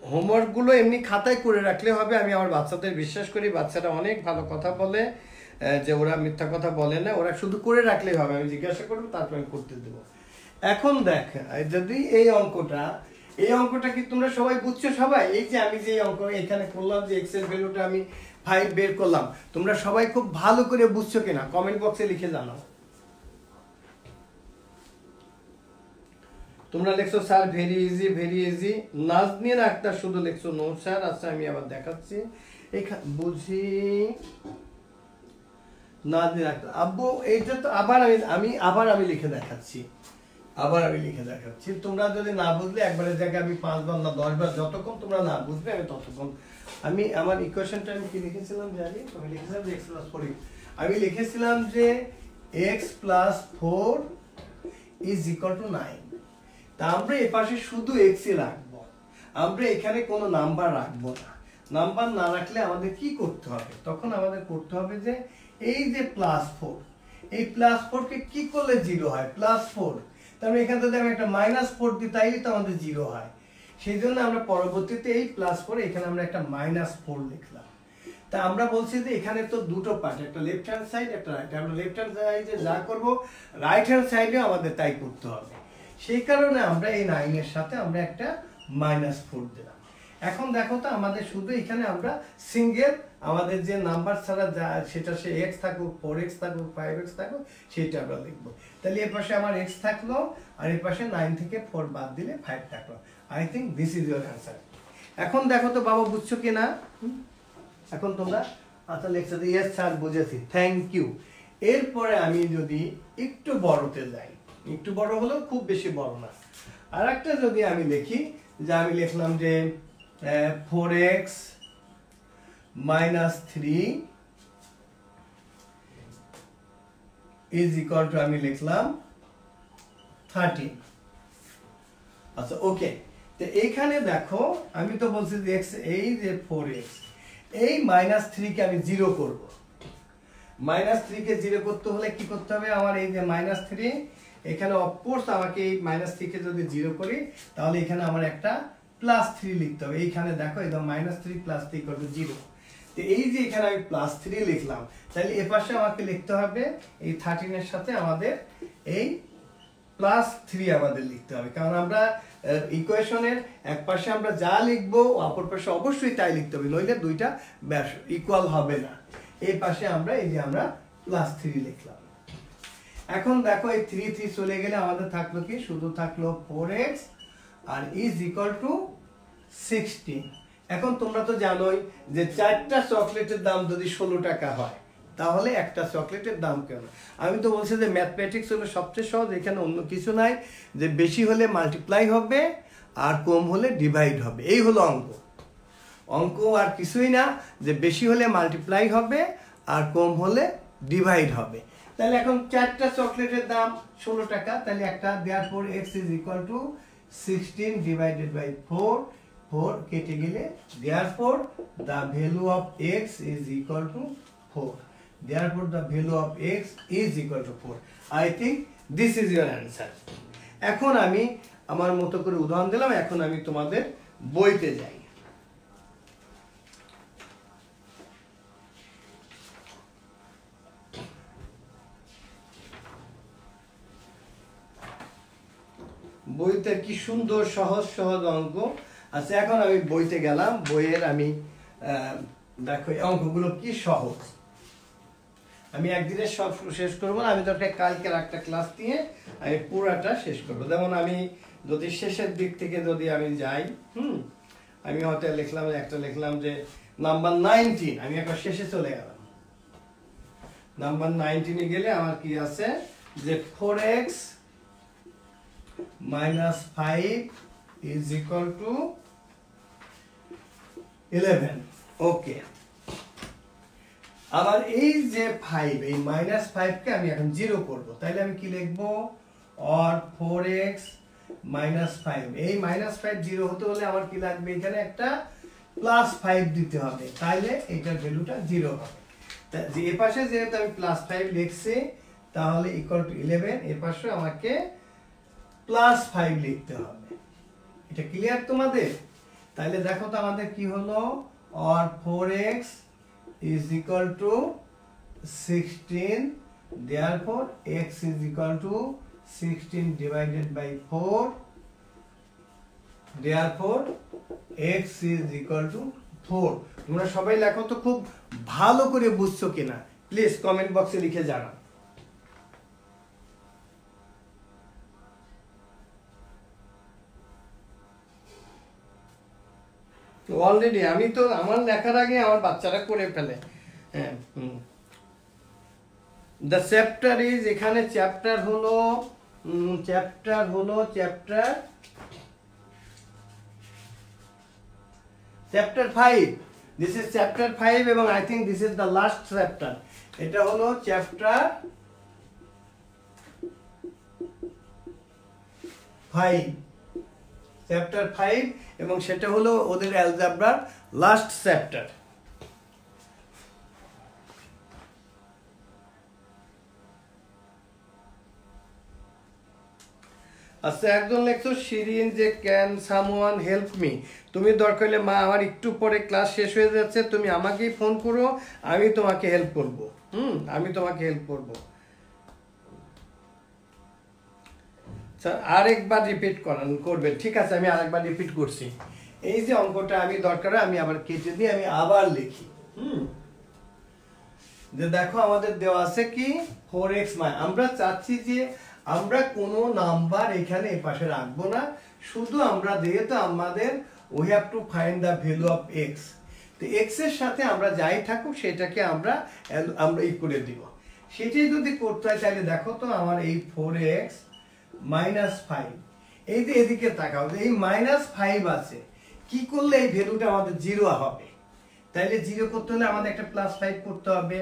হোমওয়ার্কগুলো এমনি খাতায় করে রাখলে হবে। আমি আমার বাচ্চাদের বিশ্বাস করি, বাচ্চারা অনেক ভালো কথা বলে, যে ওরা মিথ্যা কথা বলে না, ওরা শুধু করে রাখলেই হবে, আমি জিজ্ঞাসা করবো তারপর আমি করতে দেবো। এখন দেখ, যদি এই অঙ্কটা কি তোমরা সবাই বুঝছো সবাই? এই যে আমি যে অঙ্ক এখানে করলাম, যে এক্স এর ভ্যালুটা আমি 5 বের করলাম, তোমরা সবাই খুব ভালো করে বুঝছো কিনা কমেন্ট বক্সে লিখে জানাও। তোমরা লিখছো sir very easy very easy. Nazneen Akhtar শুধু লিখছো নো স্যার। আচ্ছা, আমি আবার দেখাচ্ছি, বুঝি নাজনীন আক্তার, আব্বু এইটা তো আবার আমি লিখে দেখাচ্ছি, তোমরা যদি না বুঝলে একবারের জায়গায় আমি 5 বার না 10 বার, যতক্ষণ তোমরা না বুঝবে আমি ততক্ষণ। আমি আমার ইকুয়েশনটা আমি কি লিখেছিলাম জানি, আমি লিখেছিলাম যে x + 4, আমি লিখেছিলাম যে x + 4 ইজ ইকুয়াল টু 9। তা আমরা এই পাশে শুধু x ই রাখবো, আমরা এখানে কোনো নাম্বার রাখবো না। নাম্বার না রাখলে আমাদের কি করতে হবে, তখন আমাদের করতে হবে যে এই যে +4, এই +4 কে কি করলে 0 হয়, +4, তারপরে এখানে যদি আমি একটা -4 দিই তাইলে তো আমাদের 0 হয়। সেই জন্য আমরা পরবর্তীতে এই +4 এখানে আমরা একটা -4 লিখলাম। তা আমরা বলছি যে এখানে তো দুটো পার্ট, একটা লেফট হ্যান্ড সাইড একটা রাইট। আমরা লেফট হ্যান্ড সাইডে যা করব রাইট হ্যান্ড সাইডেও আমাদের তাই করতে হবে। সেই কারণে আমরা এই 9 এর সাথে আমরা একটা -4 দিলাম। এখন দেখো তো আমাদের শুধু এখানে আমরা সিঙ্গেল আমাদের যে নাম্বার ছাড়া যা সেটা সে x থাকুক 4x থাকুক 5x থাকুক সেটা আমরা লিখব। তাহলে এই পাশে আমার x থাকলো আর এই পাশে 9 থেকে 4 বাদ দিলে 5 থাকলো। I think this is your answer. এখন দেখো তো বাবা বুঝছো কিনা? এখন তোমরা আচ্ছা লেখছো যে ইয়েস স্যার বুঝেছি, থ্যাংক ইউ। এরপরে আমি যদি একটু বড়তে যাই, একটু বড় হলেও খুব বেশি বড় না, আর একটা যদি আমি লিখি যে আমি লিখলাম যে 4x - 3 ইজ ইকুয়াল টু আমি লিখলাম 13। আচ্ছা ওকে, তো এইখানে দেখো আমি তো বলছি যে x এই যে 4x এই -3 কে আমি 0 করব। -3 কে 0 করতে হলে কি করতে হবে? আমার এই যে -3 এখানে অফকোর্স আমাকে এই -3 কে যদি 0 করি তাহলে এখানে আমার একটা +3 লিখতে হবে। এইখানে দেখো একদম -3 + 3 = 0। তো এই যে এখানে আমি +3 লিখলাম, তাহলে এই পাশে আমাকে লিখতে হবে এই 13 এর সাথে আমাদের এই +3 আমাদের লিখতে হবে, কারণ আমরা ইকুয়েশনের এক পাশে আমরা যা লিখবো অপর পাশে অবশ্যই তাই লিখতে হবে, নইলে দুইটা ইকুয়াল হবে না। এই পাশে আমরা এই যে আমরা +3 লিখলাম। এখন দেখো এই 3 3 চলে গেলে আমাদের থাকলো কি? শুধু থাকলো 4x R is equal two 16। এখন তোমরা তো জানোই যে 4টা চকলেটের দাম যদি 16 টাকা হয় তাহলে একটা চকলেটের দাম কেন? আমি তো বলছি যে ম্যাথমেটিক্স হলো সবচেয়ে সহজ, এখানে অন্য কিছু নাই, যে বেশি হলে মাল্টিপ্লাই হবে আর কম হলে ডিভাইড হবে, এই হলো অঙ্ক। অঙ্ক আর কিছুই না, যে বেশি হলে মাল্টিপ্লাই হবে আর কম হলে ডিভাইড হবে। তাহলে এখন 4টা চকলেটের দাম 16 টাকা, তাহলে একটা therefore x is equal to 16 divided by 4, 4 কেটে গেলে therefore the value of x is equal to 4. Therefore the value of x is equal to 4. I think this is your answer. এখন আমি আমার মতো করে উদাহরণ দিলাম, এখন আমি তোমাদের বইতে যাই। বইতে কি সুন্দর সহজ সহজ অঙ্ক আছে। এখন আমি বইতে গেলাম, বইয়ের আমি দেখো অঙ্কগুলো কি সহজ। আমি একদিনে সব শেষ করবো না, আমি তো কালকের একটা ক্লাস দিয়ে আমি পুরাটা শেষ করবো। যেমন আমি যদি শেষের দিক থেকে যদি আমি যাই, আমি হয়তো লিখলাম একটা লিখলাম যে নাম্বার 19, আমি একবার শেষে চলে গেলাম। নাম্বার 19 এ গেলে আমার কি আছে যে 4x - 5 is equal to 11. ওকে, আবার এই যে 5 এই -5 কে আমি এখন 0 করব, তাহলে আমি কি লিখব? or 4x - 5, এই -5 0 হতে হলে আমার কি লাগবে? এখানে একটা +5 দিতে হবে, তাহলে এটার ভ্যালুটা 0 হবে। যে এই পাশে যেহেতু আমি +5 লিখছি তাহলে ইকুয়াল টু 11, এই পাশে আমাকে +5 লিখতে হবে। এটা ক্লিয়ার তোমাদের? তাহলে দেখো তো আমাদের কি হলো? or 4x is equal to 16, therefore x is equal to 16 divided by 4, therefore x is equal to 4. তোমরা সবাই লেখো তো খুব ভালো করে বুঝছো কিনা প্লিজ কমেন্ট বক্সে লিখে জানাও। অলরেডি আমি তো আমার লেখার আগে আমার বাচ্চারা করে ফেলে। হ্যাঁ, দ্য চ্যাপ্টার ইজ, এখানে চ্যাপ্টার হলো চ্যাপ্টার 5। দিস ইজ চ্যাপ্টার 5 এবং I think this is the last chapter. এটা হলো চ্যাপ্টার 5, চ্যাপ্টার 5, এবং সেটা হলো ওদের অ্যালজেব্রার লাস্ট চ্যাপ্টার। আচ্ছা, একজন লেখছো শিরিন যে ক্যান সামওয়ান হেল্প মি, তুমি দরকার হলে মা আমার একটু পরে ক্লাস শেষ হয়ে যাচ্ছে, তুমি আমাকেই ফোন করো, আমি তোমাকে হেল্প করব। আমি তোমাকে হেল্প করব। আরেকবার রিপিট করবে, ঠিক আছে? আমি আরেকবার রিপিট করছি। এই যে অঙ্কটা আমি দরকার আমি আবার কেটে দিয়ে আমি আবার লিখি। যে দেখো আমাদের দেওয়া আছে কি 4x আমরা চাচ্ছি যে আমরা কোনো নাম্বার এখানে এই পাশে রাখবো না, শুধু আমরা যেহেতু আমাদের we have to find the value of x, তো x এর সাথে আমরা যাই থাকুক সেটাকে আমরা ই করে দিব। সেটাই যদি করতে হয় তাহলে দেখো তো আমার এই 4x -5, এই যে এদিকে তাকাও, এই -5 আছে, কি করলে এই ভ্যালুটা আমাদের 0 হবে? তাইলে 0 করতে হলে আমাদের একটা +5 করতে হবে।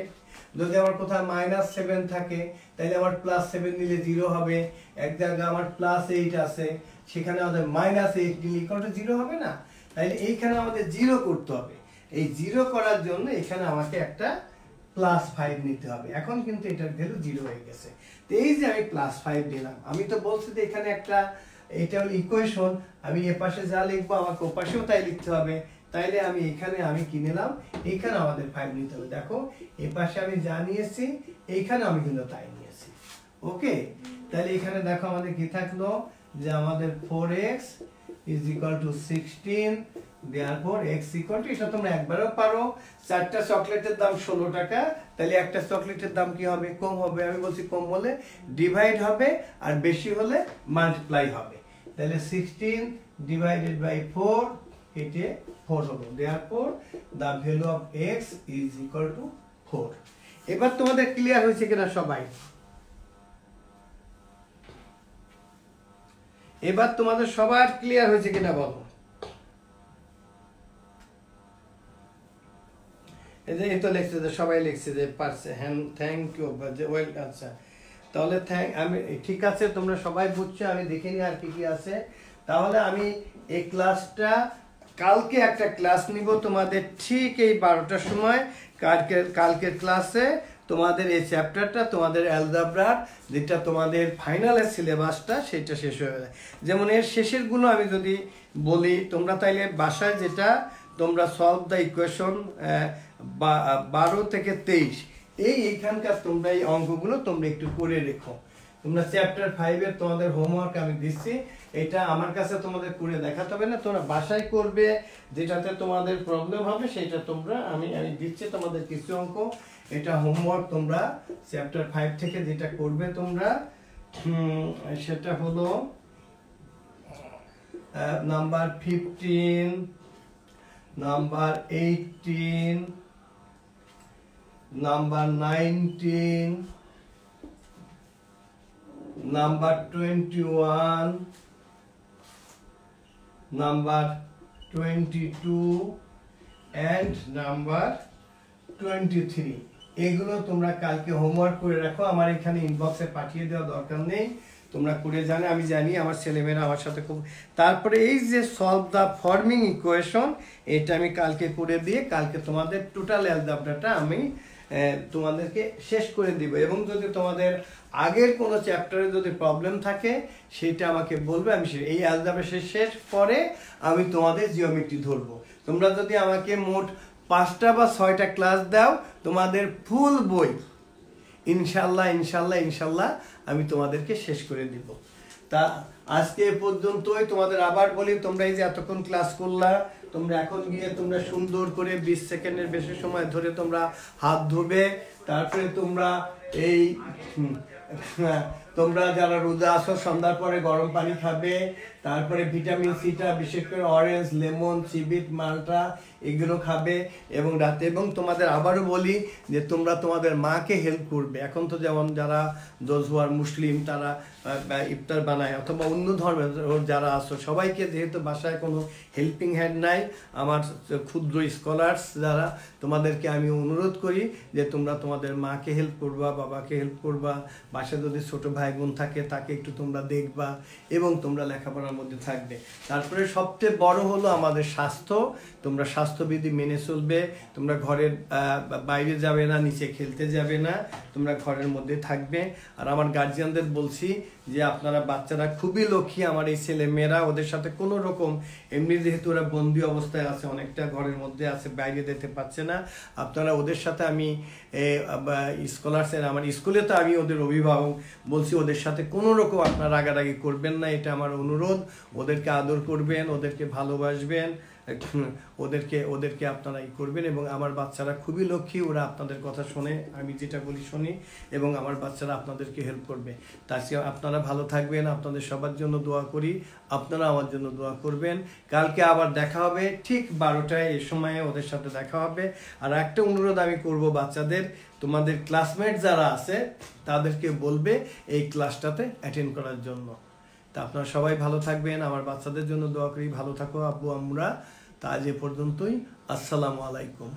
যদি আমার কোথাও -7 থাকে তাহলে আমার +7 নিলে 0 হবে। এক জায়গায় আমার +8 আছে, সেখানে আমাদের -8 নিলে ইকুয়াল 0 হবে না? তাইলে এইখানে আমাদের 0 করতে হবে। এই 0 করার জন্য এখানে আমাকে একটা +5 নিতে হবে। এখন কিন্তু এটার ভ্যালু 0 হয়ে গেছে। তো এই যে আমি +5 দিলাম, আমি তো বলছি যে এখানে একটা, এটা হলো ইকুয়েশন, আমি এ পাশে যা লিখবো আমাকে ও পাশেও তাই লিখতে হবে। তাইলে আমি এখানে আমি কি নিলাম, এইখানে আমাদের 5 নিতে হবে। দেখো এই পাশে আমি যা নিয়েছি এইখানে আমি কিন্তু তাই নিয়েছি। ওকে, তাহলে এখানে দেখো আমাদের কি থাকলো, যে আমাদের 4x = 16, therefore x = এটা তোমরা একবারও পারো, 4টা চকলেটের দাম 16 টাকা, তাহলে একটা চকলেটের দাম কি হবে? কম হবে। আমি বলছি কম হলে ডিভাইড হবে, আর বেশি হলে মাল্টিপ্লাই হবে। তাহলে 16 / 4 এটি 4 হলো, therefore the value of x = 4। এবার তোমাদের ক্লিয়ার হয়েছে কিনা সবাই? এবার তোমাদের সবার ক্লিয়ার হয়েছে কিনা বলো? এই তো লিখছে যে সবাই লিখছে যে পারছে, হ্যাঁ থ্যাংক ইউ, ওয়েল। আচ্ছা, তাহলে আমি ঠিক আছে, তোমরা সবাই বুঝছো, আমি দেখিনি আর কি কি আছে। তাহলে আমি এই ক্লাসটা কালকে একটা ক্লাস নিব তোমাদের ঠিক এই 12টার সময়। কালকের ক্লাসে তোমাদের এই চ্যাপ্টারটা, তোমাদের অ্যালজেব্রার যেটা তোমাদের ফাইনালের সিলেবাসটা, সেটা শেষ হয়ে যায়। যেমন এর শেষেরগুলো আমি যদি বলি, তোমরা তাইলে বাসায় যেটা তোমরা সলভ দ্য ইকুয়েশন 12 থেকে 23, এইখানকার তোমরা এই অঙ্কগুলো তোমরা একটু করে রেখো। তোমরা চ্যাপ্টার 5 এর তোমাদের হোমওয়ার্ক আমি দিচ্ছি, এটা আমার কাছে তোমাদের করে দেখাতে হবে না, তোমরা বাসায় করবে, যেটাতে তোমাদের প্রবলেম হবে সেটা তোমরা আমি দিচ্ছি তোমাদের কিছু অঙ্ক। এটা হোমওয়ার্ক তোমরা চ্যাপ্টার 5 থেকে যেটা করবে তোমরা, সেটা হলো number 15, number 18, number 19, number 21, number 22 and number 23। এগুলো তোমরা কালকে হোমওয়ার্ক করে রাখো, আমার এখানে ইনবক্সে পাঠিয়ে দেওয়া দরকার নেই, তোমরা করে জানে, আমি জানি আমার ছেলেমেয়েরা আমার সাথে খুব। তারপরে এই যে সলভ দ্য ফর্মিং ইকুয়েশন, এটা আমি কালকে করে দিয়ে কালকে তোমাদের টোটাল অ্যালজেব্রাটা আমি তোমাদেরকে শেষ করে দিব। এবং যদি তোমাদের আগের কোনো চ্যাপ্টারে যদি প্রবলেম থাকে সেটা আমাকে বলবে, আমি এই অ্যালজেব্রা শেষ পরে আমি তোমাদের জিওমেট্রি ধরবো। তোমরা যদি আমাকে মোট 5টা বা 6টা ক্লাস দাও, তোমাদের ফুল বই ইনশাল্লাহ ইনশাল্লাহ ইনশাল্লাহ আমি তোমাদেরকে শেষ করে দিব। তা আজকে এ পর্যন্তই। তোমাদের আবার বলি, তোমরা এই যে এতক্ষণ ক্লাস করলা, তোমরা এখন গিয়ে তোমরা সুন্দর করে 20 সেকেন্ডের বেশি সময় ধরে তোমরা হাত ধোবে, তারপরে তোমরা এই তোমরা যারা রোজা আছো সন্ধ্যার পরে গরম পানি খাবে, তারপরে ভিটামিন সিটা বিশেষ করে অরেঞ্জ, লেমন, চিবিট, মাল্টা এগুলো খাবে এবং রাতে। এবং তোমাদের আবারও বলি যে তোমরা তোমাদের মাকে হেল্প করবে। এখন তো যেমন যারা দোজওয়ার মুসলিম তারা ইফতার বানায়, অথবা অন্য ধর্মের যারা আছো সবাইকে, যেহেতু বাসায় কোনো হেল্পিং হ্যান্ড নাই, আমার ক্ষুদ্র স্কলার্স যারা, তোমাদেরকে আমি অনুরোধ করি যে তোমরা তোমাদের মাকে হেল্প করবা, বাবাকে হেল্প করবা, বাসায় যদি ছোট ভাই বোন থাকে তাকে একটু তোমরা দেখবা এবং তোমরা লেখাপড়ার মধ্যে থাকবে। তারপরে সবচেয়ে বড় হলো আমাদের স্বাস্থ্য, তোমরা স্বাস্থ্যবিধি মেনে চলবে, তোমরা ঘরের বাইরে যাবে না, নিচে খেলতে যাবে না, তোমরা ঘরের মধ্যে থাকবে। আর আমার গার্জিয়ানদের বলছি যে আপনারা বাচ্চারা খুবই লক্ষ্মী, আমার এই ছেলে মেয়েরা, ওদের সাথে কোনো রকম এমনি যেহেতু ওরা বন্দি অবস্থায় আছে, অনেকটা ঘরের মধ্যে আছে, বাইরে যেতে পারছে না, আপনারা ওদের সাথে আমি স্কলারসের আমার স্কুলে তো আমি ওদের অভিভাবক বলছি, ওদের সাথে কোনো রকম আপনারা রাগারাগি করবেন না, এটা আমার অনুরোধ। ওদেরকে আদর করবেন, ওদেরকে ভালোবাসবেন, ওদেরকে আপনারা করবেন। এবং আমার বাচ্চারা খুবই লক্ষ্মী, ওরা আপনাদের কথা শোনে, আমি যেটা বলি শুনি, এবং আমার বাচ্চারা আপনাদেরকে হেল্প করবে। তার চেয়ে আপনারা ভালো থাকবেন, আপনাদের সবার জন্য দোয়া করি, আপনারা আমার জন্য দোয়া করবেন। কালকে আবার দেখা হবে ঠিক 12টায়, এই সময়ে ওদের সাথে দেখা হবে। আর একটা অনুরোধ আমি করব বাচ্চাদের, তোমাদের ক্লাসমেট যারা আছে তাদেরকে বলবে এই ক্লাসটাতে অ্যাটেন্ড করার জন্য। তা আপনারা সবাই ভালো থাকবেন, আমার বাচ্চাদের জন্য দোয়া করি, ভালো থাকো আব্বু আমরা। তা আজ এ পর্যন্তই, আসসালামু আলাইকুম।